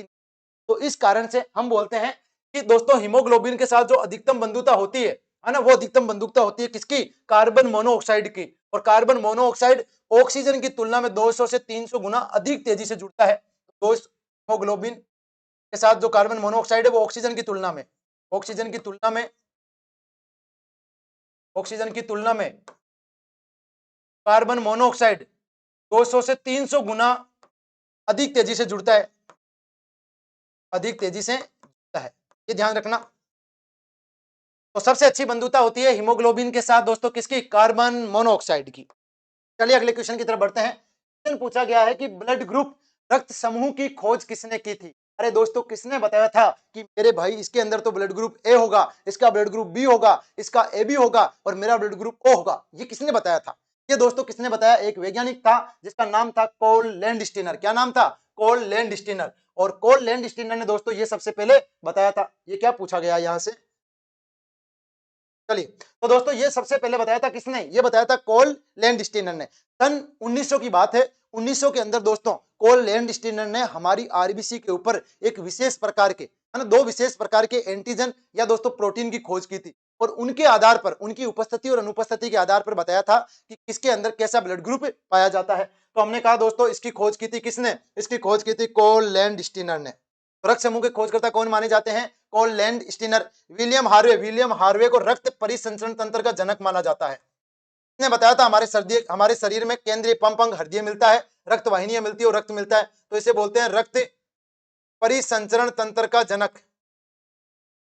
तो इस कारण से हम बोलते हैं कि दोस्तों हीमोग्लोबिन के साथ जो अधिकतम बंधुता होती है ना, वो अधिकतम बंधुता होती है किसकी? कार्बन मोनोऑक्साइड की। और कार्बन मोनोऑक्साइड ऑक्सीजन की तुलना में 200 से 300 गुना अधिक तेजी से जुड़ता है। तो इस हीमोग्लोबिन के साथ जो कार्बन मोनोऑक्साइड है वो ऑक्सीजन की तुलना में ऑक्सीजन की तुलना में ऑक्सीजन की तुलना में कार्बन मोनोऑक्साइड 200 से 300 गुना अधिक तेजी से जुड़ता है, अधिक तेजी से जुड़ता है। ये ध्यान रखना। तो सबसे अच्छी बंधुता होती है हीमोग्लोबिन के साथ दोस्तों किसकी? कार्बन मोनोऑक्साइड की। चलिए अगले क्वेश्चन की तरफ बढ़ते हैं। क्वेश्चन पूछा गया है कि ब्लड ग्रुप रक्त समूह की खोज किसने की थी? अरे दोस्तों किसने बताया था कि मेरे भाई इसके अंदर तो ब्लड ग्रुप ए होगा, इसका ब्लड ग्रुप बी होगा, इसका ए बी होगा और मेरा ब्लड ग्रुप ओ होगा? ये किसने बताया था? ये दोस्तों किसने बताया? एक वैज्ञानिक था जिसका नाम था कोल लैंडस्टीनर। क्या नाम था? कोल लैंडस्टीनर। और कोल लैंडस्टीनर ने दोस्तों ये सबसे पहले बताया था। ये क्या पूछा गया यहां से? चलिए तो दोस्तों ये सबसे पहले बताया था किसने? ये बताया था कोल लैंडस्टीनर ने। सन 1900 की बात है। 1900 के अंदर दोस्तों कोल लैंडस्टीनर ने हमारी आरबीसी के ऊपर एक विशेष प्रकार के, है ना, दो विशेष प्रकार के एंटीजन या दोस्तों प्रोटीन की खोज की थी और उनके आधार पर, उनकी उपस्थिति और अनुपस्थिति के आधार पर बताया था कि किसके अंदर कैसा ब्लड ग्रुप पाया जाता है। तो हमने कहा दोस्तों इसकी खोज की थी किसने? इसकी खोज की थी कोल लैंडस्टीनर ने। रक्त समूह के खोजकर्ता कौन माने जाते हैं? कोल लैंडस्टीनर। विलियम हार्वे को रक्त परिसंचरण तंत्र का जनक माना जाता है। इसने बताया था हमारे शरीर में केंद्रीय पंप अंग हृदय मिलता है, रक्त वाहिनियां मिलती है और रक्त मिलता है, तो इसे बोलते हैं रक्त परिसंचरण तंत्र का जनक।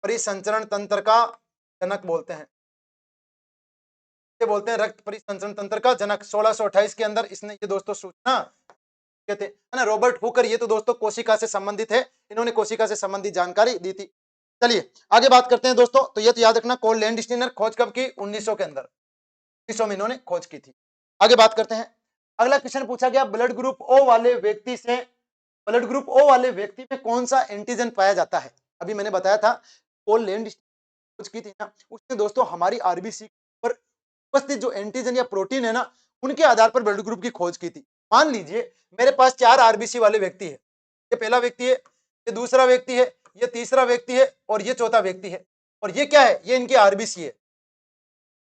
परिसंचरण तंत्र का जनक बोलते हैं, इसे बोलते हैं रक्त परिसंचरण तंत्र का जनक। 1628 के अंदर इसने ये दोस्तों सूचना थे, है ना। रॉबर्ट हुकर, ये तो दोस्तों कोशिका से संबंधित है, इन्होंने कोशिका से संबंधित जानकारी दी थी। चलिए आगे बात करते हैं दोस्तों। तो ये तो याद रखना कोल लैंडस्टीनर खोज कब की? 1900 के अंदर, 1900 में इन्होंने खोज की थी। आगे बात करते हैं। अगला क्वेश्चन पूछा गया ब्लड ग्रुप ओ वाले व्यक्ति से, ब्लड ग्रुप ओ वाले व्यक्ति में कौन सा एंटीजन पाया जाता है? अभी मैंने बताया था कोल लैंडस्टीनर खोज की थी ना, उसने दोस्तों हमारी आरबीसी पर उपस्थित जो एंटीजन या प्रोटीन है ना उनके आधार पर ब्लड ग्रुप की खोज की थी। मान लीजिए मेरे पास 4 आरबीसी वाले व्यक्ति है, ये पहला व्यक्ति है, ये दूसरा व्यक्ति है, ये तीसरा व्यक्ति है और ये चौथा व्यक्ति है। और ये क्या है? ये इनकी आरबीसी है,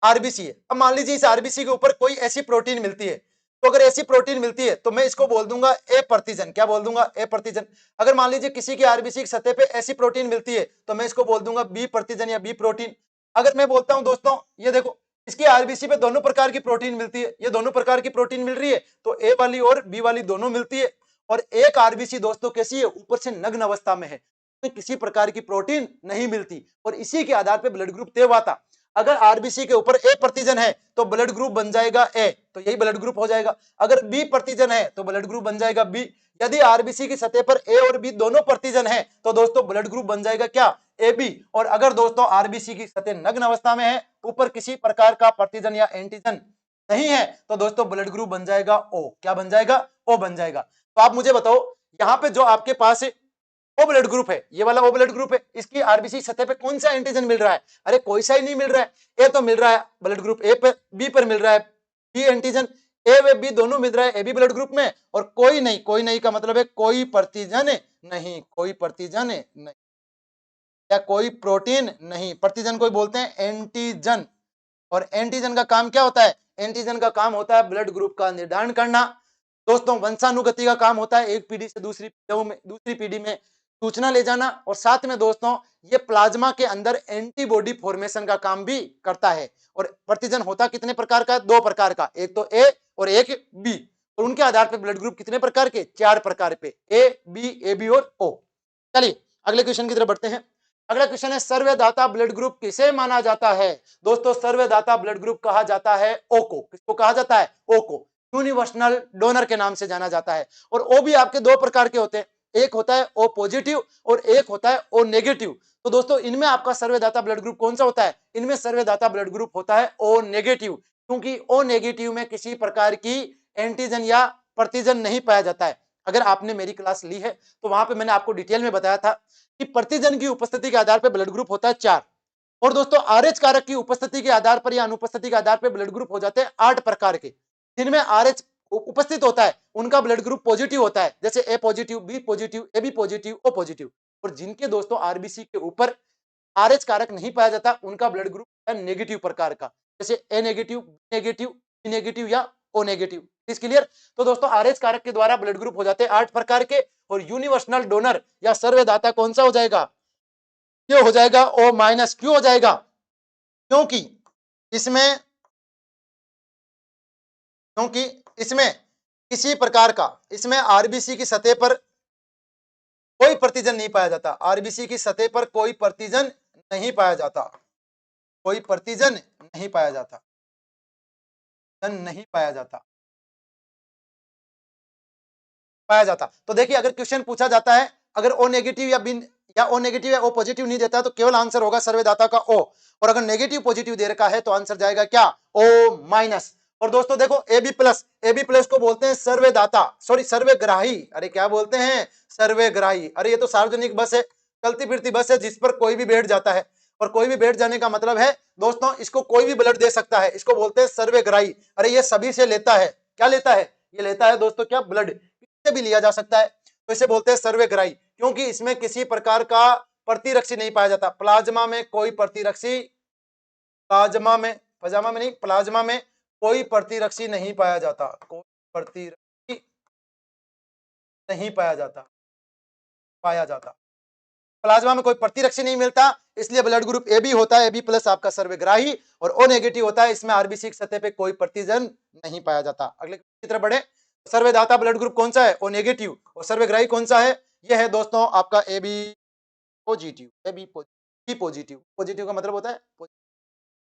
आरबीसी है। अब मान लीजिए इस आरबीसी के ऊपर कोई ऐसी प्रोटीन मिलती है, तो अगर ऐसी प्रोटीन मिलती है तो मैं इसको बोल दूंगा ए प्रतिजन। क्या बोल दूंगा? ए प्रतिजन। अगर मान लीजिए किसी की आरबीसी की सतह पे ऐसी प्रोटीन मिलती है तो मैं इसको बोल दूंगा बी प्रतिजन या बी प्रोटीन। अगर मैं बोलता हूं दोस्तों ये देखो इसकी आरबीसी पे दोनों प्रकार की प्रोटीन मिलती है, ये दोनों प्रकार की प्रोटीन मिल रही है तो ए वाली और बी वाली दोनों मिलती है। और एक आरबीसी दोस्तों कैसी है? ऊपर से नग्न अवस्था में है, किसी प्रकार की प्रोटीन नहीं मिलती और इसी के आधार पर ब्लड ग्रुप तय हुआ था। अगर आरबीसी के ऊपर ए प्रतिजन है तो ब्लड ग्रुप बन जाएगा ए, तो यही ब्लड ग्रुप हो जाएगा। अगर बी प्रतिजन है तो ब्लड ग्रुप बन जाएगा बी। यदि आरबीसी की सतह पर ए और बी दोनों प्रतिजन है तो दोस्तों ब्लड ग्रुप बन जाएगा क्या? A B. और अगर दोस्तों आरबीसी की सतह नग्न अवस्था में है, ऊपर किसी प्रकार का प्रतिजन या एंटीजन नहीं है तो दोस्तों ब्लड ग्रुप बन जाएगा ओ। क्या बन जाएगा? ओ बन जाएगा। तो आप मुझे बताओ यहां पे जो आपके पास ओ ब्लड ग्रुप है, ये वाला ओ ब्लड ग्रुप है, इसकी आरबीसी सतह पे कौन सा एंटीजन मिल रहा है? अरे कोई सा ही नहीं मिल रहा है। ए तो मिल रहा है ब्लड ग्रुप ए पर, बी पर मिल रहा है बी एंटीजन, ए व बी दोनों मिल रहा है ए बी ब्लड ग्रुप में, और कोई नहीं, कोई नहीं का मतलब है कोई प्रतिजन नहीं, कोई प्रतिजन नहीं या कोई प्रोटीन नहीं। प्रतिजन को बोलते हैं एंटीजन, और एंटीजन का काम क्या होता है? एंटीजन का काम होता है ब्लड ग्रुप का निर्धारण करना। दोस्तों वंशानुगति का काम होता है एक पीढ़ी से दूसरी पीढ़ी में सूचना ले जाना, और साथ में दोस्तों ये प्लाज्मा के अंदर एंटीबॉडी फॉर्मेशन का काम भी करता है। और प्रतिजन होता कितने प्रकार का? दो प्रकार का, एक तो ए और एक बी, और उनके आधार पर ब्लड ग्रुप कितने प्रकार के? चार प्रकार पे, ए बी और ओ। चलिए अगले क्वेश्चन की तरफ बढ़ते हैं। अगला क्वेश्चन है सर्वदाता ब्लड ग्रुप किसे माना जाता है? दोस्तों सर्वदाता ब्लड ग्रुप कहा जाता है ओ को। किसको कहा जाता है? ओ को। यूनिवर्सल डोनर के नाम से जाना जाता है। और ओ भी आपके दो प्रकार के होते हैं, एक होता है ओ पॉजिटिव और एक होता है ओ नेगेटिव। तो दोस्तों इनमें आपका सर्वदाता ब्लड ग्रुप कौन सा होता है? इनमें सर्वदाता ब्लड ग्रुप होता है ओ नेगेटिव, क्योंकि ओ नेगेटिव में किसी प्रकार की एंटीजन या प्रतिजन नहीं पाया जाता है। अगर आपने मेरी क्लास ली है तो वहां पे मैंने आपको डिटेल में बताया था कि प्रतिजन की उपस्थिति के आधार पर ब्लड ग्रुप होता है 4, और दोस्तों आरएच कारक की उपस्थिति के आधार पर या अनुपस्थिति के आधार पर ब्लड ग्रुप हो जाते हैं 8 प्रकार के, जिनमें आरएच उपस्थित होता है उनका ब्लड ग्रुप पॉजिटिव होता है, जैसे A positive, B positive, A B positive, O positive. और जिनके दोस्तों आरबीसी के ऊपर आरएच कारक नहीं पाया जाता उनका ब्लड ग्रुप है नेगेटिव प्रकार का, जैसे A negative, B negative, B negative या ओ नेगेटिव। इस क्लियर? तो दोस्तों आरएच कारक के द्वारा ब्लड ग्रुप हो जाते हैं 8 प्रकार के, और यूनिवर्सल डोनर या सर्वदाता कौन सा हो जाएगा? ये हो जाएगा ओ माइनस। क्यों हो जाएगा? क्योंकि इसमें किसी प्रकार का, इसमें आरबीसी की सतह पर कोई प्रतिजन नहीं पाया जाता। आरबीसी की सतह पर कोई प्रतिजन नहीं पाया जाता, कोई प्रतिजन नहीं पाया जाता, नहीं पाया जाता, पाया जाता। तो देखिए अगर क्वेश्चन पूछा जाता है, अगर ओ नेगेटिव या ओ नेगेटिव या ओ पॉजिटिव नहीं देता तो केवल आंसर होगा सर्वदाता का ओ, और अगर नेगेटिव पॉजिटिव दे रखा है तो आंसर जाएगा क्या? O minus. और दोस्तों देखो ए बी प्लस को बोलते हैं सर्वदाता, सॉरी सर्वग्राही। अरे क्या बोलते हैं? सर्वग्राही। अरे ये तो सार्वजनिक बस है, चलती फिरती बस है जिस पर कोई भी बैठ जाता है, और कोई भी बैठ जाने का मतलब है दोस्तों इसको कोई भी ब्लड दे सकता है, इसको बोलते हैं सर्वग्राही। अरे ये सभी से लेता है, क्या लेता है? ये लेता है दोस्तों क्या? ब्लड। किससे भी लिया जा सकता है, तो इसे बोलते हैं सर्वग्राही, क्योंकि इसमें किसी प्रकार का प्रतिरक्षी नहीं पाया जाता। प्लाज्मा में कोई प्रतिरक्षी, प्लाज्मा में नहीं, प्लाज्मा में कोई प्रतिरक्षी नहीं पाया जाता, कोई प्रतिरक्षी नहीं पाया जाता। प्लाज्मा में कोई प्रतिरक्षी नहीं मिलता, इसलिए ब्लड ग्रुप ए बी होता है, ए बी प्लस आपका सर्वग्राही, और ओ नेगेटिव होता है, इसमें आरबीसी की सतह पे कोई प्रतिजन नहीं पाया जाता। अगले की तरफ बढ़े। सर्वदाता ब्लड ग्रुप कौन सा है? O negative. और सर्वग्राही कौन सा है? यह है दोस्तों आपका A B positive. A B positive, positive का मतलब होता है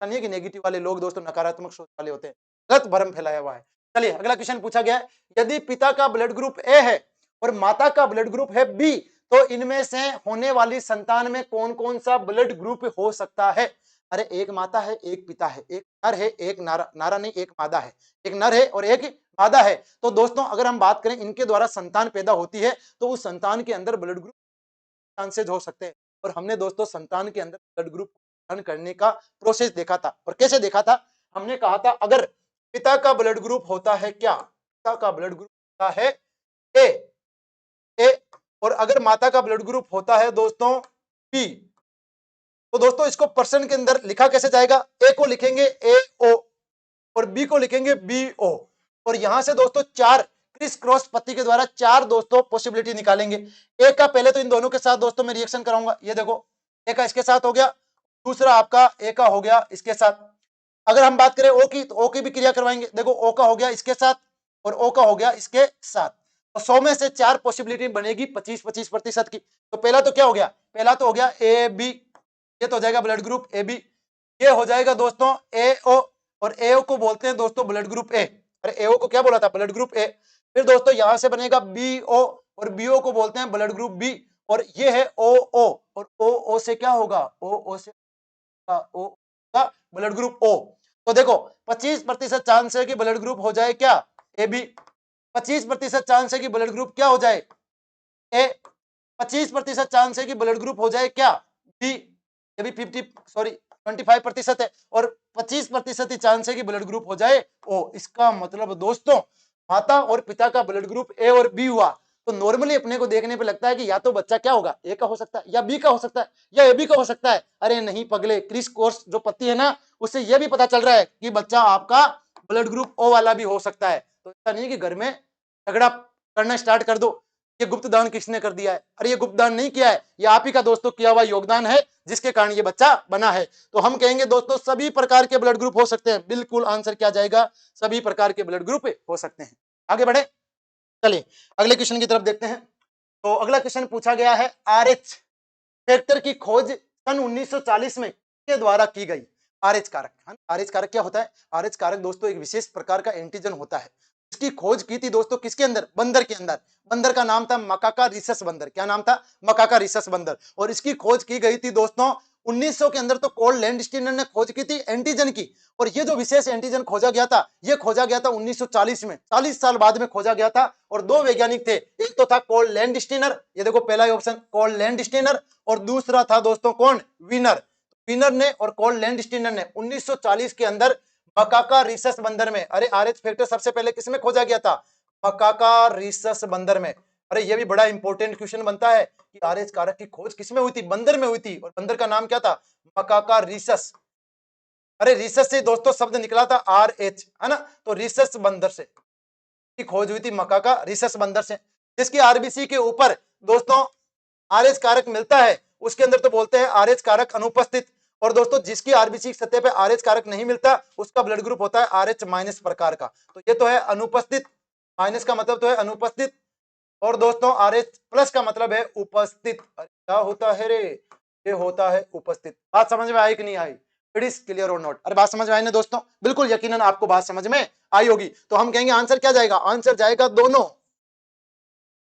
नहीं है कि नेगेटिव वाले लोग दोस्तों नकारात्मक सोच वाले होते हैं, गलत भ्रम फैलाया हुआ है। चलिए अगला क्वेश्चन पूछा गया है, यदि पिता का ब्लड ग्रुप ए है और माता का ब्लड ग्रुप है बी, तो इनमें से होने वाली संतान में कौन कौन सा ब्लड ग्रुप हो सकता है? अरे एक माता है, एक पिता है, एक नर है, एक नारा नहीं, एक मादा है, एक नर है और एक मादा है। तो दोस्तों अगर हम बात करें इनके द्वारा संतान पैदा होती है तो उस संतान के अंदर ब्लड ग्रुप चांसेज हो सकते हैं, और हमने दोस्तों संतान के अंदर ब्लड ग्रुप करने का प्रोसेस देखा था। और कैसे देखा था? हमने कहा था अगर पिता का ब्लड ग्रुप होता है क्या? पिता का ब्लड ग्रुप होता है ए, और अगर माता का ब्लड ग्रुप होता है दोस्तों बी, तो दोस्तों इसको पर्सन के अंदर लिखा कैसे जाएगा? ए को लिखेंगे ए ओ और बी को लिखेंगे बी ओ, और यहां से दोस्तों 4 क्रिस क्रॉस पत्ती के द्वारा 4 दोस्तों पॉसिबिलिटी निकालेंगे। ए का पहले तो इन दोनों के साथ दोस्तों मैं रिएक्शन कराऊंगा, ये देखो ए का इसके साथ हो गया, दूसरा आपका ए का हो गया इसके साथ। अगर हम बात करें ओ की, तो ओ की भी क्रिया करवाएंगे। देखो ओ का हो गया इसके साथ और ओ का हो गया इसके साथ, तो 100 में से 4 पॉसिबिलिटी बनेगी 25-25% की। तो पहला तो क्या हो गया? पहला तो हो गया ए बी, ये तो हो जाएगा ब्लड ग्रुप ए बी। ये हो जाएगा दोस्तों ए ओ, और ए ओ को बोलते हैं दोस्तों ब्लड ग्रुप ए। अरे ए ओ को क्या बोला था? Blood group A. फिर दोस्तों यहां से बनेगा बी ओ, और बी ओ को बोलते हैं ब्लड ग्रुप बी, और ये है ओ ओ, और ओ ओ से क्या होगा? ओ ओ से ओ होगा ब्लड ग्रुप ओ। तो देखो 25% चांस है कि ब्लड ग्रुप हो जाए क्या, ए बी। 25% चांस है कि ब्लड ग्रुप क्या हो जाए, ए। 25% चांस है कि ब्लड ग्रुप हो जाए क्या, बी। ये भी 25% है। और 25% ही चांस है कि ब्लड ग्रुप हो जाए ओ। इसका मतलब दोस्तों माता और पिता का ब्लड ग्रुप ए और बी हुआ, तो नॉर्मली अपने को देखने पे लगता है कि या तो बच्चा क्या होगा, ए का हो सकता है, या बी का हो सकता है, या ए बी का हो सकता है। अरे नहीं पगले, क्रिस कोर्स जो पत्ती है ना, उससे यह भी पता चल रहा है कि बच्चा आपका ब्लड ग्रुप ओ वाला भी हो सकता है। तो ऐसा नहीं कि घर में झगड़ा करना स्टार्ट कर दो, ये गुप्त दान किसने कर दिया है, अरे ये गुप्त दान नहीं किया है, ये आप ही का दोस्तों किया हुआ योगदान है जिसके कारण ये बच्चा बना है। तो हम कहेंगे दोस्तों सभी प्रकार के ब्लड ग्रुप हो सकते हैं। बिल्कुल आंसर क्या जाएगा, सभी प्रकार के ब्लड ग्रुप हो सकते हैं। आगे बढ़े, चलिए अगले क्वेश्चन की तरफ देखते हैं। तो अगला क्वेश्चन पूछा गया है, आरएच फैक्टर की खोज सन 1940 में के द्वारा की गई। आरएच कारक, आरएच कारक क्या होता है, आरएच कारक दोस्तों एक विशेष प्रकार का एंटीजन होता है। इसकी खोज की थी दोस्तों किसके अंदर, बंदर के अंदर। बंदर का नाम था मकाका रिसस बंदर। क्या नाम था, मकाका रिसस बंदर। और इसकी खोज की गई थी दोस्तों 1900 के अंदर। तो कोल लैंडस्टीनर ने खोज की थी एंटीजन की। और ये जो विशेष एंटीजन खोजा गया था, ये खोजा गया था 1940 में, 40 साल बाद में खोजा गया था। और दो वैज्ञानिक थे, एक तो था कोल लैंडस्टीनर, ये देखो पहला ऑप्शन कोल लैंडस्टीनर, और दूसरा था दोस्तों कौन, विनर। विनर ने और कोल लैंडस्टीनर ने 1940 के अंदर मकाका रिसस बंदर में, अरे आरएच फैक्टर सबसे पहले किसमें खोजा गया था, मकाका रिसस बंदर में। अरे ये भी बड़ा इंपॉर्टेंट क्वेश्चन बनता है कि आरएच कारक की खोज किसमें हुई थी, बंदर में हुई थी। और बंदर का नाम क्या था, मकाका रिसस। अरे रिसस से दोस्तों शब्द निकला था आर एच, है ना। तो रिसस बंदर से की खोज हुई थी, मकाका रिसस बंदर से। जिसकी आरबीसी के ऊपर दोस्तों आरएच कारक मिलता है, उसके अंदर तो बोलते हैं आरएच कारक अनुपस्थित। और दोस्तों जिसकी आरबीसी की सतह पे आरएच कारक नहीं मिलता, उसका ब्लड ग्रुप होता है आरएच माइनस प्रकार का। तो ये तो है अनुपस्थित, माइनस का मतलब तो है अनुपस्थित, और दोस्तों आरएच प्लस का मतलब है उपस्थित। अरे क्या होता है रे, ये होता है उपस्थित। बात समझ में आई कि नहीं आई, इट इज क्लियर और नॉट। अरे बात समझ में आई ना दोस्तों, बिल्कुल यकीनन आपको बात समझ में आई होगी। तो हम कहेंगे आंसर क्या जाएगा, आंसर जाएगा दोनों,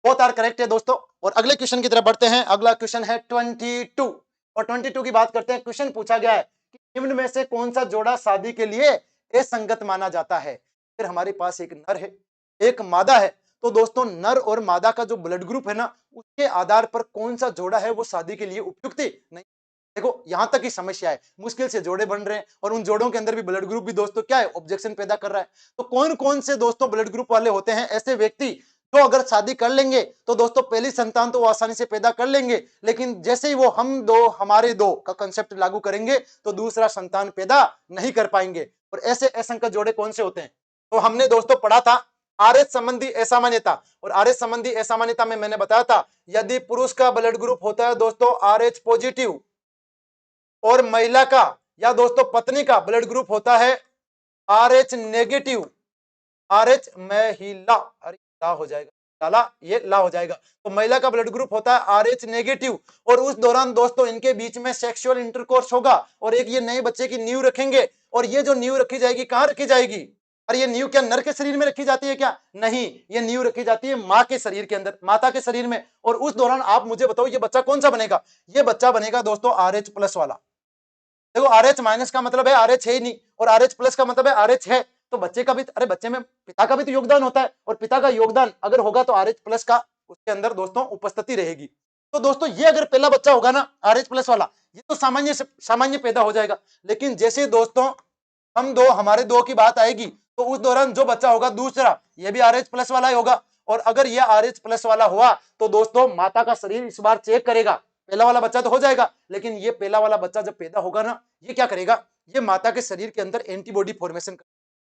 बोथ आर करेक्ट है दोस्तों। और अगले क्वेश्चन की तरफ बढ़ते हैं। अगला क्वेश्चन है 22, और 22 की बात करते हैं। क्वेश्चन पूछा गया है कि निम्न में से कौन सा जोड़ा शादी के लिए असंगत माना जाता है। फिर हमारे पास एक नर है, एक मादा है। तो दोस्तों नर और मादा का जो ब्लड ग्रुप है ना, उसके आधार पर कौन सा जोड़ा है वो शादी के लिए उपयुक्त नहीं। देखो यहां तक ही समस्या है, मुश्किल से जोड़े बन रहे हैं, और उन जोड़ों के अंदर भी ब्लड ग्रुप भी दोस्तों क्या है, ऑब्जेक्शन पैदा कर रहा है। तो कौन कौन से दोस्तों ब्लड ग्रुप वाले होते हैं ऐसे व्यक्ति जो अगर शादी कर लेंगे तो दोस्तों पहली संतान तो वो आसानी से पैदा कर लेंगे, लेकिन जैसे ही वो हम दो हमारे दो का कंसेप्ट लागू करेंगे तो दूसरा संतान पैदा नहीं कर पाएंगे। और ऐसे असंख्य जोड़े कौन से होते हैं, तो हमने दोस्तों पढ़ा था आरएच संबंधी असामान्यता। और आरएच संबंधी असामान्यता में मैंने बताया था, यदि पुरुष का ब्लड ग्रुप होता है दोस्तों आरएच पॉजिटिव, और महिला का या दोस्तों पत्नी का ब्लड ग्रुप होता है आरएच नेगेटिव, आरएच महिला, अरे ला हो जाएगा, लाला ये ला हो जाएगा। तो महिला का ब्लड ग्रुप होता है आरएच नेगेटिव, और उस दौरान दोस्तों इनके बीच में सेक्सुअल इंटरकोर्स होगा, और एक ये नए बच्चे की नींव रखेंगे। और ये जो नींव रखी जाएगी कहां रखी जाएगी, और ये नींव क्या नर के शरीर में रखी जाती है क्या, नहीं, ये नींव रखी जाती है माँ के शरीर के अंदर, माता के शरीर में। और उस दौरान आप मुझे बताओ ये बच्चा कौन सा बनेगा, ये बच्चा बनेगा दोस्तों आरएच प्लस वाला। देखो आरएच माइनस का मतलब है आरएच है ही नहीं, और आरएच प्लस का मतलब है आरएच है। तो बच्चे का भी, अरे बच्चे में पिता का भी तो योगदान होता है, और पिता का योगदान अगर होगा तो आरएच प्लस का उसके अंदर दोस्तों उपस्थिति रहेगी। तो दोस्तों ये अगर पहला बच्चा होगा ना आरएच प्लस वाला, ये तो सामान्य पैदा हो जाएगा। लेकिन जैसे दोस्तों हम दो हमारे दो की बात आएगी, तो उस दौरान जो बच्चा होगा दूसरा, ये भी आरएच प्लस वाला ही होगा। और अगर ये आरएच प्लस वाला हुआ तो दोस्तों माता का शरीर इस बार चेक करेगा, पहला वाला बच्चा तो हो जाएगा, लेकिन ये पहला वाला बच्चा जब पैदा होगा ना, ये क्या करेगा, ये माता के शरीर के अंदर एंटीबॉडी फॉर्मेशन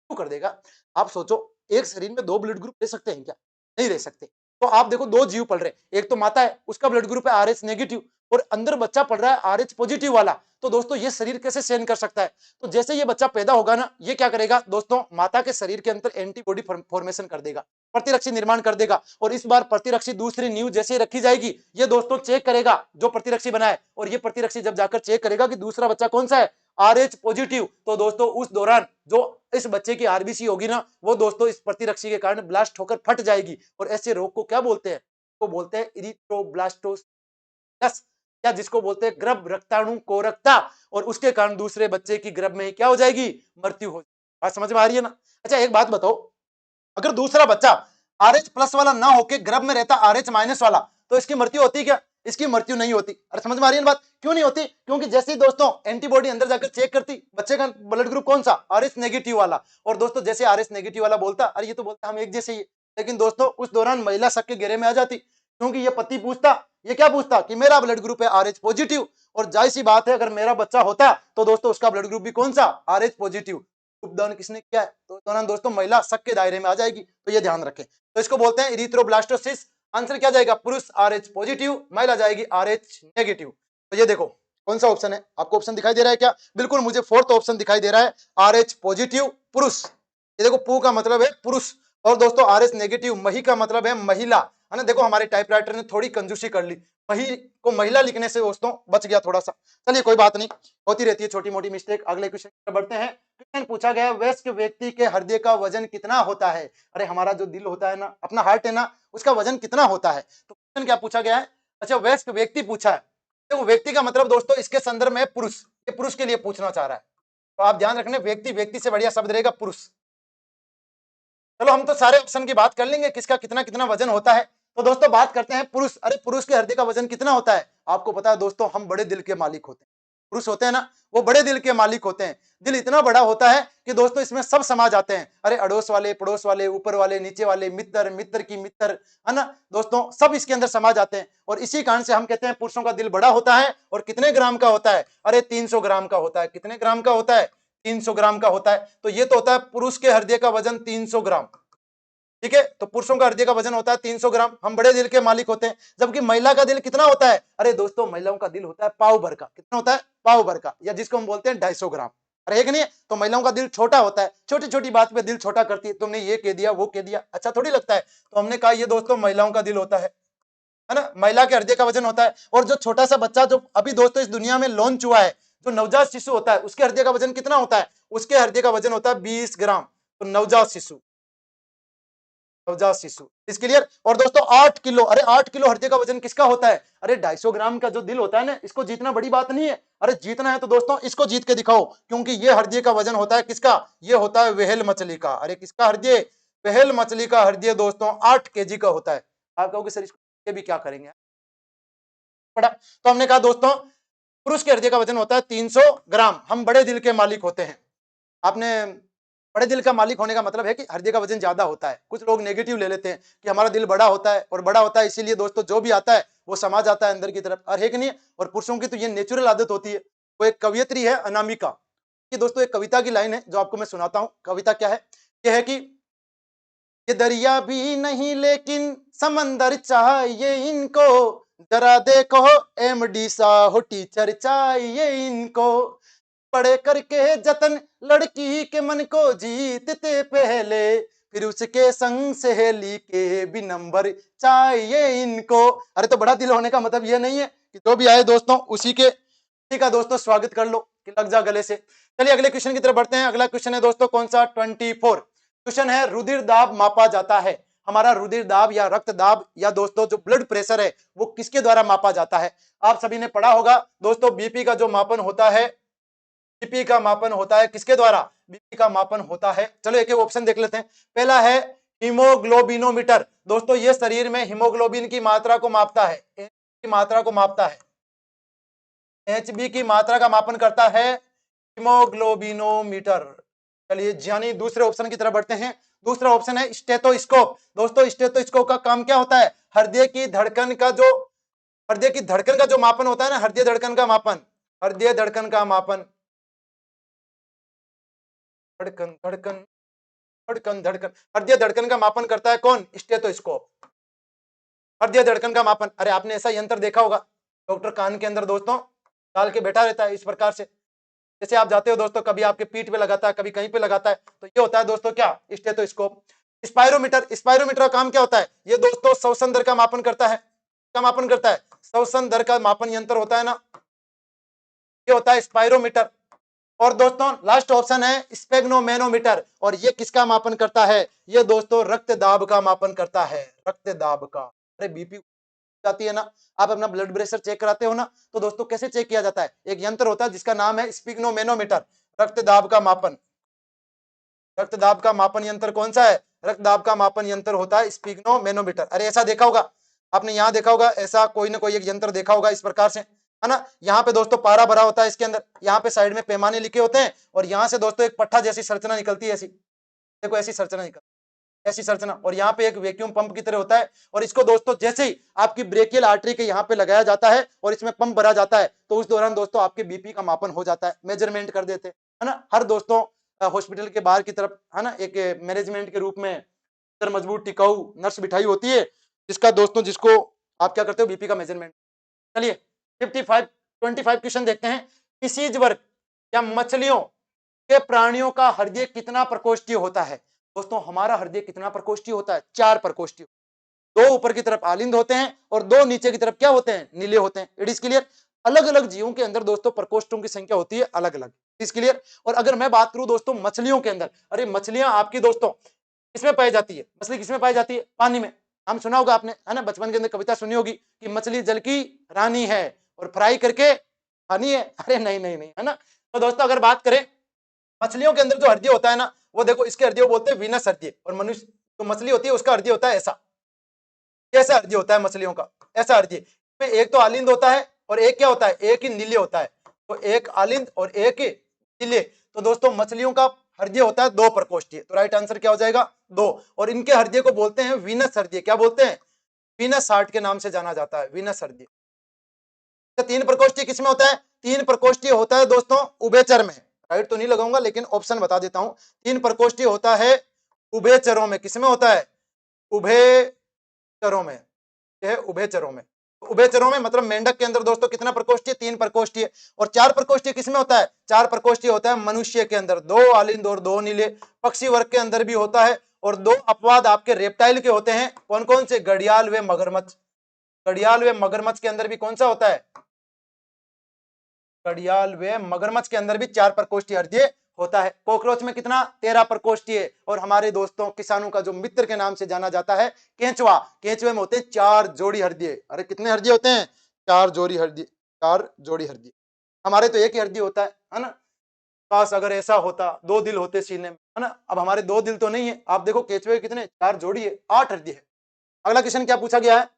कर देगा। आप सोचो एक शरीर में दो ब्लड ग्रुप रह सकते हैं क्या, नहीं रह सकते। तो आप देखो दो जीव पल रहे, एक तो माता है उसका ब्लड ग्रुप है आरएच नेगेटिव, और अंदर बच्चा पड़ रहा है आरएच पॉजिटिव वाला। तो दोस्तों ये शरीर कैसे सहन कर सकता है। तो जैसे ये बच्चा पैदा होगा ना, ये क्या करेगा दोस्तों, माता के शरीर के अंदर एंटीबॉडी फॉर्मेशन कर देगा, प्रतिरक्षी निर्माण कर देगा। और इस बार प्रतिरक्षी दूसरी नींव जैसे रखी जाएगी, ये दोस्तों चेक करेगा जो प्रतिरक्षी बनाए, और ये प्रतिरक्षी जब जाकर चेक करेगा कि दूसरा बच्चा कौन सा है, आरएच पॉजिटिव, तो दोस्तों उस दौरान जो इस बच्चे की आरबीसी होगी ना, वो दोस्तों इस प्रतिरक्षी के कारण ब्लास्ट होकर फट जाएगी। और ऐसे रोग को क्या बोलते हैं, वो बोलते हैं इरिथ्रोब्लास्टोसिस। या जिसको बोलते हैं गर्भ रक्ताणु कोरकता, और उसके कारण दूसरे बच्चे की गर्भ में ही क्या हो जाएगी, मृत्यु हो जाएगी। बात समझ में आ रही है ना। अच्छा एक बात बताओ, अगर दूसरा बच्चा RH प्लस वाला ना होके गर्भ में रहता RH माइनस वाला, तो इसकी मृत्यु होती क्या, इसकी मृत्यु नहीं होती। अरे समझ में आ रही है बात, क्यों नहीं होती, क्योंकि जैसे ही दोस्तों एंटीबॉडी अंदर जाकर चेक करती बच्चे का ब्लड ग्रुप कौन सा, RH नेगेटिव वाला, और दोस्तों जैसे RH नेगेटिव वाला बोलता अरे ये तो बोलता हम एक जैसे ही, लेकिन दोस्तों उस दौरान महिला शक के घेरे में आ जाती, क्योंकि ये पति पूछता, ये क्या पूछता कि मेरा ब्लड ग्रुप है RH पॉजिटिव, और जाहिर सी बात है अगर मेरा बच्चा होता तो दोस्तों उसका ब्लड ग्रुप भी कौन सा, RH पॉजिटिव, उपदान किसने किया है, तो दौरान दोस्तों महिला शक के दायरे में आ जाएगी, तो ये ध्यान रखें। तो इसको बोलते हैं इरिथ्रोब्लास्टोसिस। आंसर क्या जाएगा, पुरुष RH पॉजिटिव, महिला जाएगी RH नेगेटिव। तो ये देखो कौन सा ऑप्शन है, आपको ऑप्शन दिखाई दे रहा है क्या, बिल्कुल मुझे फोर्थ ऑप्शन दिखाई दे रहा है, RH पॉजिटिव पुरुष। ये देखो पू का मतलब है पुरुष, और दोस्तों RH नेगेटिव मही का मतलब है महिला, है ना। देखो हमारे टाइपराइटर ने थोड़ी कंजूसी कर ली, मही को महिला लिखने से दोस्तों बच गया थोड़ा सा, चलिए कोई बात नहीं, होती रहती है छोटी मोटी मिस्टेक। अगले क्वेश्चन बढ़ते हैं। क्वेश्चन पूछा गया वयस्क व्यक्ति के हृदय का वजन कितना होता है। अरे हमारा जो दिल होता है ना, अपना हार्ट है ना, उसका वजन कितना होता है, तो क्वेश्चन क्या पूछा गया है, अच्छा वयस्क व्यक्ति पूछा है, देखो व्यक्ति का मतलब दोस्तों इसके संदर्भ में पुरुष, ये पुरुष के लिए पूछना चाह रहा है, तो आप ध्यान रखने व्यक्ति, व्यक्ति से बढ़िया शब्द रहेगा पुरुष। चलो हम तो सारे ऑप्शन की बात कर लेंगे किसका कितना कितना वजन होता है, तो दोस्तों बात करते हैं पुरुष। अरे पुरुष के हृदय का वजन कितना होता है, आपको पता है दोस्तों हम बड़े दिल के मालिक होते हैं, पुरुष होते हैं ना वो बड़े दिल के मालिक होते हैं। दिल इतना बड़ा होता है कि दोस्तों इसमें सब समा जाते हैं, अरे अड़ोस वाले पड़ोस वाले ऊपर वाले नीचे वाले मित्र मित्र की मित्र, है ना दोस्तों, सब इसके अंदर समा जाते हैं, और इसी कारण से हम कहते हैं पुरुषों का दिल बड़ा होता है। और कितने ग्राम का होता है, अरे 300 ग्राम का होता है, कितने ग्राम का होता है, 300 ग्राम का होता है। तो ये तो होता है पुरुष के हृदय का वजन 300 ग्राम, ठीक है। तो पुरुषों का हृदय का वजन होता है 300 ग्राम, हम बड़े दिल के मालिक होते हैं। जबकि महिला का दिल कितना होता है, अरे दोस्तों महिलाओं का दिल होता है पाव भर का, कितना होता है, पाव भर का, या जिसको हम बोलते हैं 250 ग्राम, अरे है कि नहीं। तो महिलाओं का दिल छोटा होता है, छोटी छोटी बात पे दिल छोटा करती है, तुमने ये कह दिया वो कह दिया, अच्छा थोड़ी लगता है, तो हमने कहा ये दोस्तों महिलाओं का दिल होता है ना, महिला के हृदय का वजन होता है। और जो छोटा सा बच्चा जो अभी दोस्तों इस दुनिया में लॉन्च हुआ है, जो नवजात शिशु होता है, उसके हृदय का वजन कितना होता है, उसके हृदय का वजन होता है 20 ग्राम। तो नवजात शिशु, नवजात शिशु, इस क्लियर। और दोस्तों 8 किलो, अरे 8 किलो हृदय का वजन किसका होता है, अरे 250 ग्राम का जो दिल होता है ना, इसको जीतना बड़ी बात नहीं है, अरे जीतना है तो दोस्तों इसको जीत के दिखाओ, क्योंकि ये हृदय का वजन होता है किसका, ये होता है व्हेल मछली का। अरे किसका हृदय, व्हेल मछली का हृदय दोस्तों 8 केजी का होता है। आप कहोगे सर इसको भी क्या करेंगे, पड़ा। तो हमने कहा दोस्तों पुरुष के हृदय का वजन होता है 300 ग्राम, हम बड़े दिल के मालिक होते हैं। आपने बड़े दिल का मालिक होने का मतलब है कि हृदय का वजन ज्यादा होता है। कुछ लोग नेगेटिव ले लेते हैं कि हमारा दिल बड़ा होता है, और बड़ा होता है इसीलिए दोस्तों जो भी आता है वो समा जाता है अंदर की तरफ, और है कि नहीं। और पुरुषों की तो ये नेचुरल आदत होती है। वो एक कवियत्री है अनामिका, कि दोस्तों एक कविता की लाइन है जो आपको मैं सुनाता हूँ। कविता क्या है, यह है कि ये दरिया भी नहीं लेकिन समंदर चाहिए इनको, जरा देखो MD साहब टीचर चाहिए इनको, पढ़े करके जतन लड़की के मन को जीतते पहले, फिर उसके संग सहेली के भी नंबर चाहिए इनको। अरे तो बड़ा दिल होने का मतलब ये नहीं है कि जो भी आए दोस्तों उसी के, ठीक है दोस्तों स्वागत कर लो कि लग जा गले से। चलिए अगले क्वेश्चन की तरफ बढ़ते हैं। अगला क्वेश्चन है दोस्तों कौन सा, 24 क्वेश्चन है, रुधिर दाब मापा जाता है। हमारा रुधिर दाब या रक्त दाब या दोस्तों जो ब्लड प्रेशर है वो किसके द्वारा मापा जाता है। आप सभी ने पढ़ा होगा दोस्तों बीपी का जो मापन होता है, बीपी का मापन होता है किसके द्वारा, बीपी का मापन होता है, चलो एक एक ऑप्शन देख लेते हैं। पहला है हीमोग्लोबिनोमीटर, दोस्तों ये शरीर में हीमोग्लोबिन की मात्रा को मापता है, की मात्रा को मापता है, HB की मात्रा का मापन करता है हीमोग्लोबिनोमीटर। चलिए यानी दूसरे ऑप्शन की तरफ बढ़ते हैं। दूसरा ऑप्शन है स्टेथोस्कोप, दोस्तों स्टेथोस्कोप का काम क्या होता है, हृदय की धड़कन का जो, हृदय की धड़कन का जो मापन होता है ना, हृदय धड़कन का मापन, हृदय धड़कन का मापन, धड़कन धड़कन धड़कन धड़कन, हृदय धड़कन का मापन करता है कौन, स्टेथोस्कोप, हृदय धड़कन का मापन। अरे आपने ऐसा यंत्र देखा होगा, डॉक्टर कान के अंदर दोस्तों डाल के बैठा रहता है इस प्रकार से, जैसे आप जाते हो दोस्तों कभी आपके पीठ पे लगाता है कभी कहीं पे लगाता है, तो ये होता है दोस्तों क्या, स्टेथोस्कोप। स्पायरोमीटर, स्पायरोमीटर का काम क्या होता है, ये दोस्तों श्वसन दर का मापन करता है, क्या मापन करता है, श्वसन दर का मापन यंत्र होता है ना, ये होता है स्पायरोमीटर। और दोस्तों लास्ट ऑप्शन है स्पेग्नोमेनोमीटर, और ये किसका मापन करता है, ये दोस्तों रक्त दाब का मापन करता है, रक्त दाब का। अरे बीपी जाती है ना, आप अपना ब्लड प्रेशर चेक कराते हो ना, तो दोस्तों कैसे चेक किया जाता है? एक यंत्र होता है जिसका नाम है स्पिग्नोमेनोमीटर, रक्तदाब का मापन। रक्तदाब का मापन यंत्र कौन सा है? रक्तदाब का मापन यंत्र होता है स्पिग्नोमेनोमीटर। अरे ऐसा देखा होगा आपने, यहाँ देखा होगा ऐसा कोई ना कोई एक यंत्र देखा होगा इस प्रकार से, है ना। यहाँ पे दोस्तों पारा भरा होता है इसके अंदर, यहाँ पे साइड में पैमाने लिखे होते हैं और यहाँ से दोस्तों एक पट्टा जैसी संरचना निकलती है, ऐसी देखो ऐसी संरचना निकलती है, ऐसी संरचना। और यहाँ पे एक वैक्यूम पंप की तरह होता है और इसको दोस्तों जैसे ही आपकी ब्रेकियल आर्टरी के यहाँ पे लगाया जाता है और इसमें पंप भरा जाता है, तो उस दौरान दोस्तों आपके बीपी का मापन हो जाता है, मेजरमेंट कर देते हैं, है ना। हर दोस्तों हॉस्पिटल के बाहर की तरफ, है ना, एक मैनेजमेंट के रूप में मजबूत टिकाऊ नर्स बिठाई होती है, जिसका दोस्तों जिसको आप क्या करते हो, बीपी का मेजरमेंट। चलिए 25 क्वेश्चन देखते हैं। किसी वर्ग या मछलियों के प्राणियों का हृदय कितना प्रकोष्ठीय होता है? दोस्तों हमारा हृदय कितना प्रकोष्ठीय होता है? 4 प्रकोष्ठीय। 2 ऊपर की तरफ आलिंद होते हैं और 2 नीचे की तरफ क्या होते हैं? नीले होते हैं। It is clear. अलग अलग जीवों के अंदर दोस्तों प्रकोष्ठों की संख्या होती है अलग अलग, इज क्लियर। और अगर मैं बात करूं दोस्तों मछलियों के अंदर, अरे मछलियां आपकी दोस्तों किसमें पाई जाती है? मछली किसमें पाई जाती है? पानी में। नाम सुना होगा आपने, है ना, बचपन के अंदर कविता सुनी होगी कि मछली जल की रानी है और फ्राई करके खानी है। अरे नहीं नहीं नहीं, है ना। तो दोस्तों अगर बात करें मछलियों के अंदर जो हृदय होता है ना, वो देखो इसके हृदय बोलते हैं वीनस हृदय, और मनुष्य तो मछली होती है उसका हृदय होता है ऐसा, कैसा हृदय होता है मछलियों का? ऐसा हृदय। एक तो आलिंद होता है और एक क्या होता है? एक ही नीले होता है। तो एक आलिंद और एक नीले। तो दोस्तों मछलियों का हृदय होता है 2 प्रकोष्ठीय। तो राइट आंसर क्या हो जाएगा? 2। और इनके हृदय को बोलते हैं वीनस हृदय। क्या बोलते हैं? वीनस हार्ट के नाम से जाना जाता है, वीनस हृदय। 3 प्रकोष्ठीय किसमें होता है? 3 प्रकोष्ठीय होता है दोस्तों उभयचर में। राइट तो नहीं लगाऊंगा लेकिन ऑप्शन बता देता हूं। 3 प्रकोष्ठीय होता है उभयचरों में। किसमें होता है? उभयचरों में। यह है उभयचरों में। उभयचरों में मतलब मेंढक के अंदर दोस्तों कितना प्रकोष्ठीय? 3 प्रकोष्ठीय। और 4 प्रकोष्ठीय किसमें होता है? 4 प्रकोष्ठीय होता है मनुष्य के अंदर, 2 आलिंद और 2 नीले। पक्षी वर्ग के अंदर भी होता है और 2 अपवाद आपके रेप्टाइल के होते हैं। कौन कौन से? घड़ियाल व मगरमच्छ। घड़ियाल व मगरमच्छ के अंदर भी कौन सा होता है? घड़ियाल व मगरमच्छ के अंदर भी 4 प्रकोष्ठीय हृदय होता है। कॉकरोच में कितना? 13 प्रकोष्ठीय। और हमारे दोस्तों किसानों का जो मित्र के नाम से जाना जाता है केंचुआ, केंचुए में होते हैं 4 जोड़ी हृदय। अरे कितने हृदय होते हैं? 4 जोड़ी हृदय, 4 जोड़ी हृदय। हमारे तो एक ही हृदय होता है ना। काश अगर ऐसा होता, 2 दिल होते सीने में, है ना। अब हमारे 2 दिल तो नहीं है। आप देखो केंचुए कितने? 4 जोड़ी है, 8 हृदय है। अगला क्वेश्चन क्या पूछा गया है?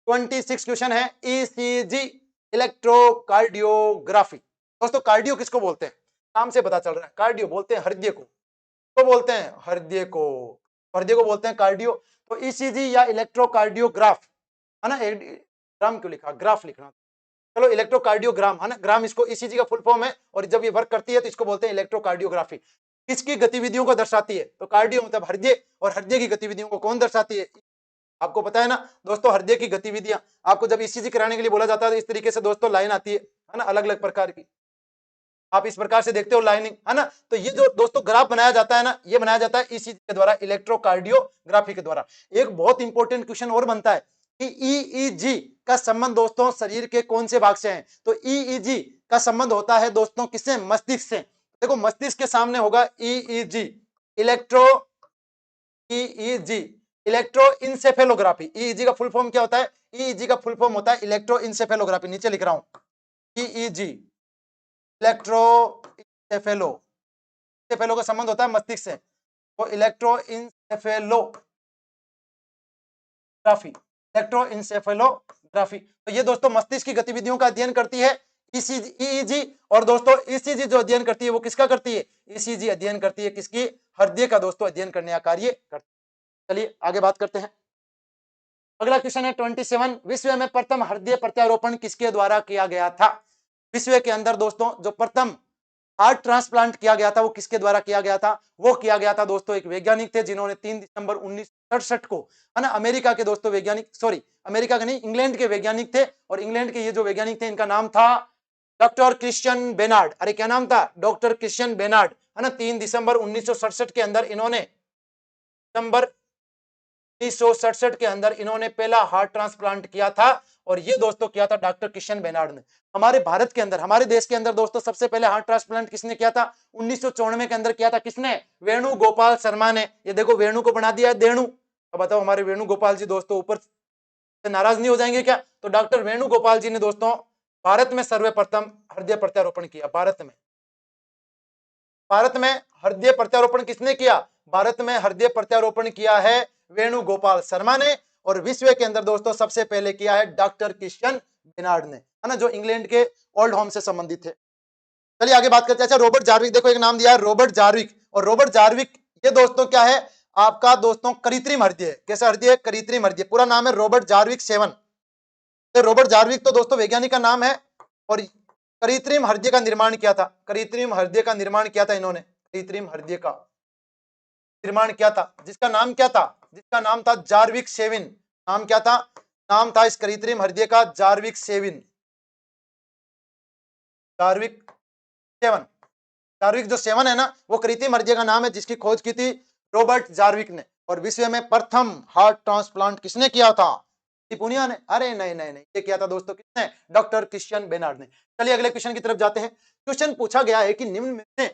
26 क्वेश्चन है। ECG electrocardiography. दोस्तों कार्डियो किसको बोलते हैं? नाम से पता चल रहा है, कार्डियो बोलते हैं हृदय को। तो बोलते हैं हृदय को, हृदय को बोलते हैं कार्डियो। तो ईसीजी या इलेक्ट्रोकार्डियोग्राफ, है ना। ग्राम क्यों लिखा? ग्राफ लिखना। चलो इलेक्ट्रोकार्डियोग्राम, है ना। ग्राम इसको ईसीजी का फुल फॉर्म है और जब ये वर्क करती है तो इसको बोलते हैं इलेक्ट्रोकार्डियोग्राफी। किसकी गतिविधियों को दर्शाती है? तो कार्डियो मतलब हृदय, और हृदय की गतिविधियों को कौन दर्शाती है? आपको पता है ना दोस्तों, हृदय की गतिविधियां आपको जब ईसीजी कराने के लिए बोला जाता है तो इस तरीके से दोस्तों लाइन आती है ना, अलग अलग प्रकार की। आप इस प्रकार से देखते हो लाइनिंग, है ना। तो ये जो दोस्तों ग्राफ बनाया जाता है ना, ये बनाया जाता है ईसीजी के द्वारा, इलेक्ट्रोकार्डियोग्राफी के द्वारा। एक बहुत इंपॉर्टेंट क्वेश्चन और बनता है कि ईईजी का संबंध दोस्तों शरीर के कौन से भाग से है? तो ईईजी का संबंध होता है दोस्तों किससे? मस्तिष्क से। देखो मस्तिष्क के सामने होगा ईईजी, इलेक्ट्रो ईईजी इलेक्ट्रोइंसेफेलोग्राफी। ईईजी का फुल फॉर्म क्या होता है? ईईजी का फुल फॉर्म होता है इलेक्ट्रोइंसेफेलोग्राफी। नीचे लिख रहा हूं ईईजी इलेक्ट्रोइंसेफेलो, इंसेफेलो का संबंध होता है मस्तिष्क से, तो इलेक्ट्रोइंसेफेलोग्राफी। तो ये दोस्तों मस्तिष्क की गतिविधियों का अध्ययन करती है ईईजी। और दोस्तों ईसीजी जो अध्ययन करती है वो किसका करती है? ईसीजी अध्ययन करती है किसकी? हृदय का दोस्तों अध्ययन करने का कार्य करती है। चलिए आगे बात करते हैं। अगला क्वेश्चन है 27। विश्व में प्रथम हृदय प्रत्यारोपण किसके द्वारा किया गया था? विश्व के अंदर दोस्तों जो प्रथम हार्ट ट्रांसप्लांट किया गया था वो किसके द्वारा किया गया था? वो किया गया था दोस्तों एक वैज्ञानिक थे जिन्होंने 3 दिसंबर 1967 को, है ना, अमेरिका के दोस्तों वैज्ञानिक, सॉरी अमेरिका के नहीं, इंग्लैंड के वैज्ञानिक थे। और इंग्लैंड के ये जो वैज्ञानिक थे इनका नाम था डॉक्टर क्रिश्चियन बेनार्ड। अरे क्या नाम था? डॉक्टर क्रिश्चियन बेनार्ड, है ना। 3 दिसंबर 1967 के अंदर इन्होंने, दिसंबर 1967 के अंदर इन्होंने पहला हार्ट ट्रांसप्लांट किया था। और ये दोस्तों किया था डॉक्टर क्रिश्चियन बेनार्ड ने। हमारे भारत के अंदर, हमारे देश के अंदर दोस्तों सबसे पहले हार्ट ट्रांसप्लांट किसने किया था? 1994 के अंदर किया था। किसने? वेणुगोपाल शर्मा ने। ये देखो वेणु को बना दिया है देणु। अब बताओ हमारे वेणुगोपाल जी दोस्तों ऊपर तो नाराज नहीं हो जाएंगे क्या? तो डॉक्टर वेणुगोपाल जी ने दोस्तों भारत में सर्वप्रथम हृदय प्रत्यारोपण किया। भारत में हृदय प्रत्यारोपण किसने किया? भारत में हृदय प्रत्यारोपण किया है वेणुगोपाल शर्मा ने, और विश्व के अंदर दोस्तों सबसे पहले किया है डॉक्टर क्रिश्चियन बेनार्ड ने, है ना, जो इंग्लैंड के ओल्ड होम से संबंधित थे। चलिए आगे बात करते हैं। अच्छा, रॉबर्ट जार्विक, देखो एक नाम दिया है रॉबर्ट जार्विक, और रॉबर्ट जार्विक ये दोस्तों क्या है आपका दोस्तों कृत्रिम हृदय। कैसा हृदय? कृत्रिम हृदय। पूरा नाम है रॉबर्ट जार्विक 7। तो रॉबर्ट जार्विक तो दोस्तों वैज्ञानिक का नाम है, और कृत्रिम हृदय का निर्माण किया था। कृत्रिम हृदय का निर्माण किया था इन्होंने, कृत्रिम हृदय का निर्माण किया था, जिसका नाम क्या था? जिसका नाम था जार्विक 7। नाम क्या था? नाम था इस कृत्रिम हृदय का जार्विक 7, जार्विक 7। जार्विक जो 7 है ना, वो कृत्रिम हृदय का नाम है, जिसकी खोज की थी रॉबर्ट जार्विक ने। और विश्व में प्रथम हार्ट ट्रांसप्लांट किसने किया था? पुनिया ने? अरे नहीं नहीं नहीं, ये किया था दोस्तों किसने? डॉक्टर क्रिश्चियन बेनार्ड ने। चलिए अगले क्वेश्चन की तरफ जाते हैं। क्वेश्चन पूछा गया है कि निम्न में से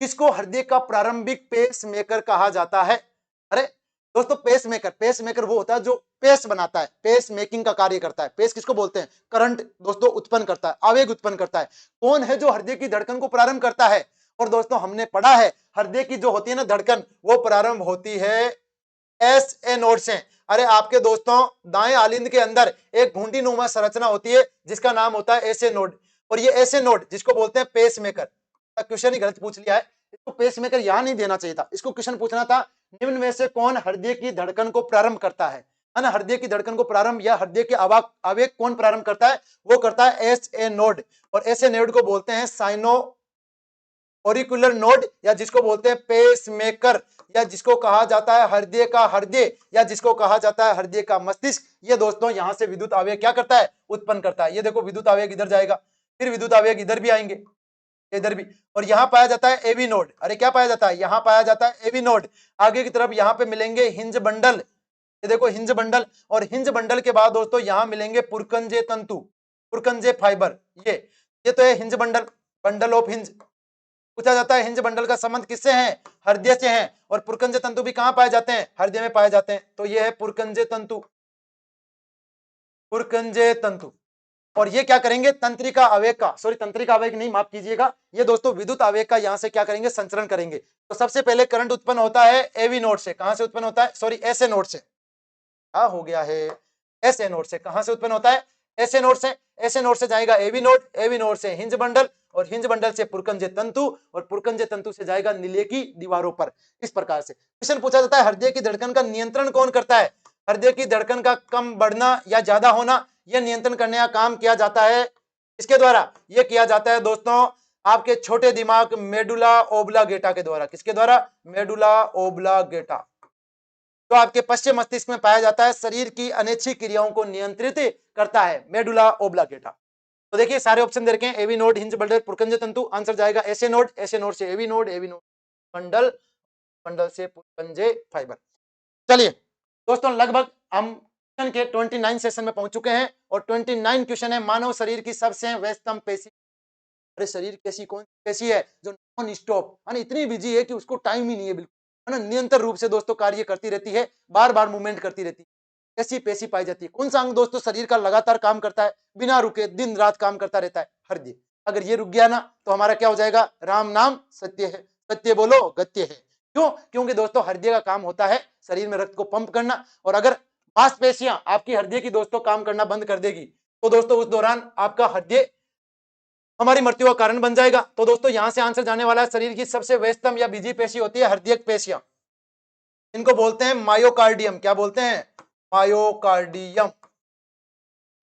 किसको हृदय का प्रारंभिक पेस मेकर कहा जाता है? अरे दोस्तों, पेस मेकर, पेस मेकर वो होता है जो पेस बनाता है, पेस मेकिंग का कार्य करता है। पेस किसको बोलते हैं? करंट दोस्तों उत्पन्न करता है, आवेग उत्पन्न करता है। कौन है जो हृदय की धड़कन को प्रारंभ करता है? और दोस्तों हमने पढ़ा है हृदय की जो होती है ना धड़कन, वो प्रारंभ होती है एस ए नोड से। अरे आपके दोस्तों दाएं आलिंद के अंदर एक घुंडी नुमा संरचना होती है जिसका नाम होता है एस ए नोड, और ये एस ए नोड जिसको बोलते हैं पेस मेकर। क्वेश्चन ही गलत पूछ लिया है, इसको पेस मेकर यहां नहीं देना चाहिए था, इसको क्वेश्चन पूछना था निम्न में से कौन हृदय की धड़कन को प्रारंभ करता है ना, हृदय की धड़कन को प्रारंभ या हृदय के आवेग कौन प्रारंभ करता है? वो करता है एस ए नोड, और एस ए नोड को बोलते हैं साइनो ऑरिकुलर नोड, या जिसको बोलते हैं पेस मेकर, या जिसको कहा जाता है हृदय का हृदय, या जिसको कहा जाता है हृदय का मस्तिष्क। ये दोस्तों यहां से विद्युत आवेग क्या करता है? उत्पन्न करता है। ये देखो विद्युत आवेग इधर जाएगा, फिर विद्युत आवेग इधर भी आएंगे, इधर भी, और यहां पाया जाता है एवी नोड। अरे क्या पाया जाता है? यहां पाया जाता है एवी नोड। आगे की तरफ यहां पे मिलेंगे हिंज बंडल, ये देखो हिंज बंडल, और हिंज बंडल के बाद दोस्तों यहां मिलेंगे पुरकंजे तंतु, पुरकंजे फाइबर। ये तो है hinge bundle, bundle of hinge. पूछा जाता है हिंज बंडल का संबंध किससे है? हृदय से है। और पुरकंजे तंतु भी कहां पाए जाते हैं? हृदय में पाए जाते हैं। तो ये है पुरकंजे तंतु, पुरकंजे तंतु। और ये क्या करेंगे? तंत्रिका आवेग का, सॉरी तंत्रिका आवेग नहीं, माफ कीजिएगा, ये दोस्तों विद्युत आवेग का यहां से क्या करेंगे? संचरण करेंगे। तो सबसे पहले करंट उत्पन्न होता है एवी नोड से। कहां से उत्पन्न होता है? सॉरी एसए नोड से। क्या हो गया है? एसए नोड से। कहां से उत्पन्न होता है? एसए नोड से। एसए नोड से जाएगा एवी नोड, एवी नोड से हिंज बंडल, और हिंज बंडल से पुरकंजे तंतु, और पुरकंजे तंतु से जाएगा नीले की दीवारों पर। इस प्रकार से क्वेश्चन पूछा जाता है हृदय की धड़कन का नियंत्रण कौन करता है? हृदय की धड़कन का कम बढ़ना या ज्यादा होना, यह नियंत्रण करने का काम किया जाता है इसके द्वारा। यह किया जाता है दोस्तों आपके छोटे दिमाग मेडुला ओब्लागेटा के द्वारा। किसके द्वारा? मेडुला ओब्लागेटा, जो आपके पश्चिम मस्तिष्क में पाया जाता है, शरीर की अनैच्छिक क्रियाओं को नियंत्रित करता है, मेडुला ओब्लागेटा। तो देखिए सारे ऑप्शन दे रखे हैं, AV node, His bundle, Purkinje तंतु। आंसर जाएगा एसए नोड, एसए नोड से AV node, AV node bundle, bundle से पुरकंजे फाइबर। चलिए दोस्तों लगभग हम क्वेश्चन के 29 सेशन में पहुंच चुके हैं, और 29 क्वेश्चन है मानव शरीर की सबसे व्यस्तम पेशी। अरे शरीर पेशी कौन सी पेशी है जो नॉन स्टॉप, इतनी बिजी है कि उसको टाइम ही नहीं है बिल्कुल, है ना, निरंतर रूप से दोस्तों कार्य करती रहती है, बार बार मूवमेंट करती रहती है। कैसी पेशी पाई जाती है? कौन सा अंग दोस्तों शरीर का लगातार काम करता है, बिना रुके दिन रात काम करता रहता है? हृदय। अगर ये रुक गया ना तो हमारा क्या हो जाएगा? राम नाम सत्य है, सत्य बोलो गत्य है। क्यों? क्योंकि दोस्तों हृदय का काम होता है शरीर में रक्त को पंप करना, और अगर मांसपेशियां आपकी हृदय की दोस्तों काम करना बंद कर देगी तो दोस्तों उस दौरान आपका हृदय हमारी मृत्यु का कारण बन जाएगा। तो दोस्तों यहां से आंसर जाने वाला है, शरीर की सबसे व्यस्तम या बिजी पेशी होती है हृदय पेशियां। इनको बोलते हैं मायोकार्डियम। क्या बोलते हैं? मायोकार्डियम।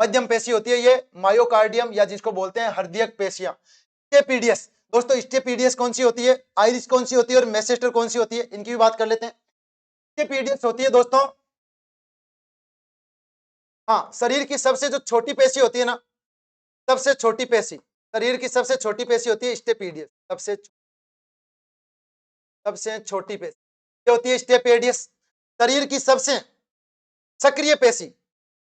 मध्यम पेशी होती है ये मायोकार्डियम, या जिसको बोलते हैं हृदय पेशियां। स्टेपीडियस दोस्तों, स्टेपीडियस कौन सी होती है? आइरिस कौन सी होती है? और मेसेस्टर कौन सी होती है? इनकी भी बात कर लेते हैं। स्टेपीडियस होती है दोस्तों, हाँ, शरीर की सबसे जो छोटी पेशी होती है ना, सबसे छोटी पेशी, शरीर की सबसे छोटी पेशी होती है स्टेपीडियस। सबसे छोटी पेशी ये होती है स्टेपेडियस। शरीर की सबसे सक्रिय पेशी,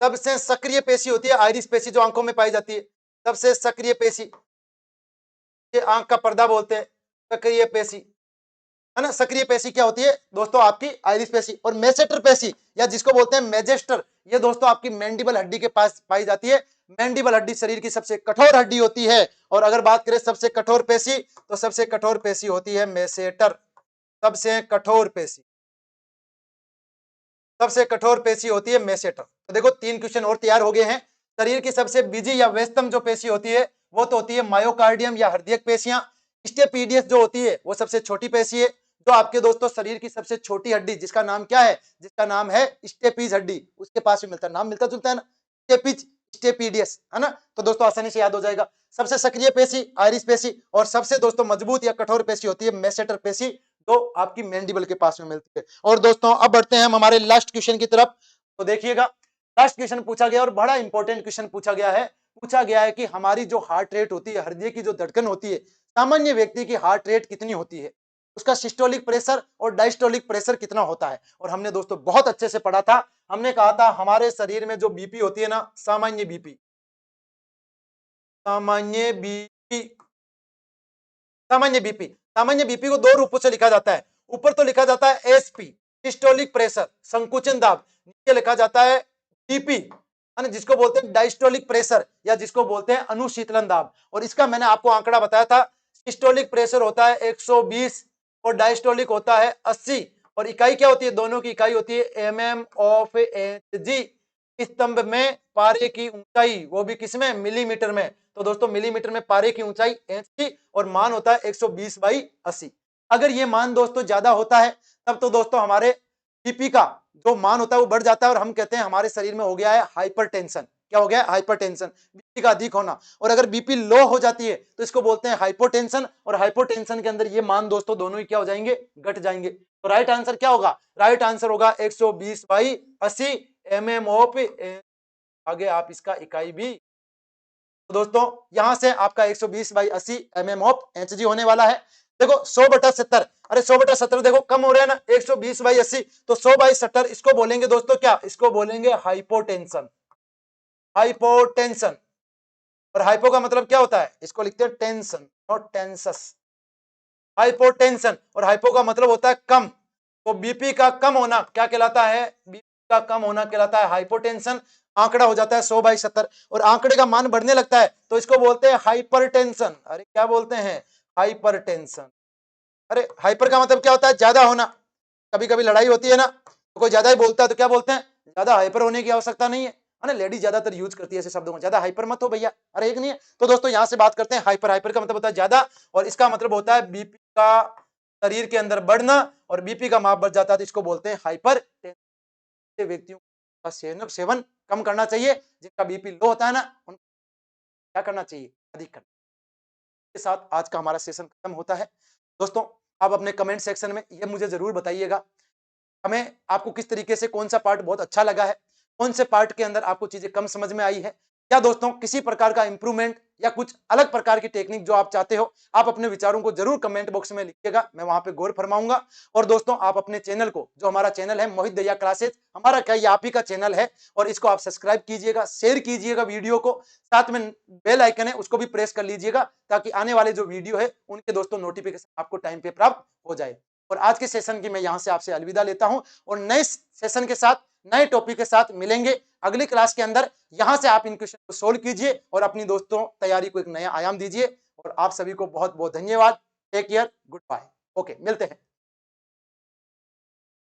सबसे सक्रिय पेशी होती है आइरिस पेशी, जो आंखों में पाई जाती है। सबसे सक्रिय पेशी, ये आंख का पर्दा बोलते हैं, सक्रिय पेशी, है ना। सक्रिय पेशी क्या होती है दोस्तों? आपकी आइरिस पेशी। और मेसेटर पेशी, या जिसको बोलते हैं मेजेस्टर, ये दोस्तों आपकी मैंडिबल हड्डी के पास पाई जाती है। मैंडिबल हड्डी शरीर की सबसे कठोर हड्डी होती है। और अगर बात करें सबसे कठोर पेशी, तो सबसे कठोर पेशी होती है मेसेटर। सबसे कठोर पेशी, सबसे कठोर पेशी होती है मेसेटर। तो देखो 3 क्वेश्चन और तैयार हो गए हैं। शरीर की सबसे बिजी या व्यस्तम जो पेशी होती है वो तो होती है मायोकार्डियम या हृदयक पेशियां। स्टेपीडियस जो होती है वो सबसे छोटी पेशी है। जो आपके दोस्तों शरीर की सबसे छोटी हड्डी जिसका नाम क्या है, जिसका नाम है स्टेपीज हड्डी, उसके पास भी मिलता है, नाम मिलता जुलता है ना, स्टेपीज, स्टेपीडियस, है ना। तो दोस्तों आसानी से याद हो जाएगा। सबसे सक्रिय पेशी आयरिस पेशी, और सबसे दोस्तों मजबूत या कठोर पेशी होती है मेसेटर पेशी, जो आपकी मैंडिबल के पास में मिलती है। और दोस्तों अब बढ़ते हैं हम हमारे लास्ट क्वेश्चन की तरफ। तो देखिएगा लास्ट क्वेश्चन पूछा गया और बड़ा इंपॉर्टेंट क्वेश्चन पूछा गया है। पूछा गया है कि हमारी जो हार्ट रेट होती है, हृदय की जो धड़कन होती है, सामान्य व्यक्ति की हार्ट रेट कितनी होती है, उसका सिस्टोलिक प्रेशर और डायस्टोलिक प्रेशर कितना होता है। और हमने दोस्तों बहुत अच्छे से पढ़ा था। हमने कहा था हमारे शरीर में जो बीपी होती है ना, सामान्य बीपी, सामान्य बीपी, सामान्य बीपी, सामान्य बीपी को 2 रूपों से लिखा जाता है। ऊपर तो लिखा जाता है एसपी, सिस्टोलिक प्रेशर, संकुचन दाब। नीचे लिखा जाता है बीपी, जिसको बोलते हैं डायस्टोलिक प्रेशर, या जिसको बोलते हैं अनुशीतलन दाब। और इसका मैंने आपको आंकड़ा बताया था। सिस्टोलिक प्रेशर होता है 120 और डायस्टोलिक होता है 80। और इकाई क्या होती है, दोनों की इकाई होती है एमएम ऑफ एचजी। स्तंभ में पारे की ऊंचाई, वो भी किसमें, मिलीमीटर में। तो दोस्तों मिलीमीटर में पारे की ऊंचाई इंच, और मान होता है 120/80। अगर ये मान दोस्तों ज्यादा होता है तब तो दोस्तों हमारे बीपी का जो मान होता है वो बढ़ जाता है, और हम कहते हैं हमारे शरीर में हो गया है हाइपरटेंशन। क्या हो गया है, हाइपरटेंशन, बीपी का अधिक होना। और अगर बीपी लो हो जाती है तो इसको बोलते हैं हाइपोटेंशन। और हाइपोटेंशन के अंदर ये मान दोस्तों दोनों ही क्या हो जाएंगे, घट जाएंगे। तो राइट आंसर क्या होगा, राइट आंसर होगा 120/80 mm ऑफ। आगे आप इसका इकाई भी, तो दोस्तों यहां से आपका 120/80 mm ऑफ एचजी होने वाला है। देखो 100/70, अरे 100/70 देखो कम हो रहा है ना, 120/80, तो 100/70 इसको बोलेंगे दोस्तों क्या, इसको बोलेंगे हाइपोटेंशन। हाइपोटेंशन, और हाइपो का मतलब क्या होता है, इसको लिखते हैं टेंशन और टेंसस। हाइपोटेंशन और हाइपो का मतलब होता है कम। तो बीपी का कम होना क्या कहलाता है, बीपी का कम होना कहलाता है हाइपोटेंशन। आंकड़ा हो जाता है 100/70, और आंकड़े का मान बढ़ने लगता है तो इसको बोलते हैं हाइपरटेंशन। अरे क्या बोलते हैं, हाइपरटेंशन। अरे हाइपर का मतलब क्या होता है, ज्यादा होना। कभी कभी लड़ाई होती है ना, तो कोई ज्यादा ही बोलता है तो क्या बोलते हैं, ज्यादा हाइपर होने की आवश्यकता नहीं है ना। लेडीज ज्यादातर यूज करती है ऐसे शब्दों को, ज्यादा हाइपर मत हो भैया, अरे एक नहीं है। तो दोस्तों यहां से बात करते हैं हाइपर। हाइपर का मतलब होता है ज्यादा, और इसका मतलब होता है बीपी का शरीर के अंदर बढ़ना, और बीपी का माप बढ़ जाता है तो इसको बोलते हैं हाइपर। व्यक्तियों का सेवन कम करना चाहिए। जिनका बीपी लो होता है ना, उनको क्या करना चाहिए, अधिक करना। के साथ आज का हमारा सेशन खत्म होता है। दोस्तों आप अपने कमेंट सेक्शन में ये मुझे जरूर बताइएगा, हमें आपको किस तरीके से कौन सा पार्ट बहुत अच्छा लगा है, कौन से पार्ट के अंदर आपको चीजें कम समझ में आई है, या दोस्तों किसी प्रकार का इंप्रूवमेंट या कुछ अलग प्रकार की टेक्निक जो आप चाहते हो, आप अपने विचारों को जरूर कमेंट बॉक्स में लिखिएगा, मैं वहां पे गौर फरमाऊंगा। और दोस्तों आप अपने चैनल को, जो हमारा चैनल है मोहित दहिया क्लासेज, हमारा क्या ये आप ही का चैनल है, और इसको आप सब्सक्राइब कीजिएगा, शेयर कीजिएगा वीडियो को, साथ में बेल आइकन है उसको भी प्रेस कर लीजिएगा, ताकि आने वाले जो वीडियो है उनके दोस्तों नोटिफिकेशन आपको टाइम पे प्राप्त हो जाए। और आज के सेशन की मैं यहां से आपसे अलविदा लेता हूं, और नए सेशन के साथ, नए टॉपिक के साथ मिलेंगे अगली क्लास के अंदर। यहां से आप इन क्वेश्चन को सोल्व कीजिए और अपनी दोस्तों तैयारी को एक नया आयाम दीजिए। और आप सभी को बहुत बहुत धन्यवाद। Take care, good bye, okay, मिलते हैं।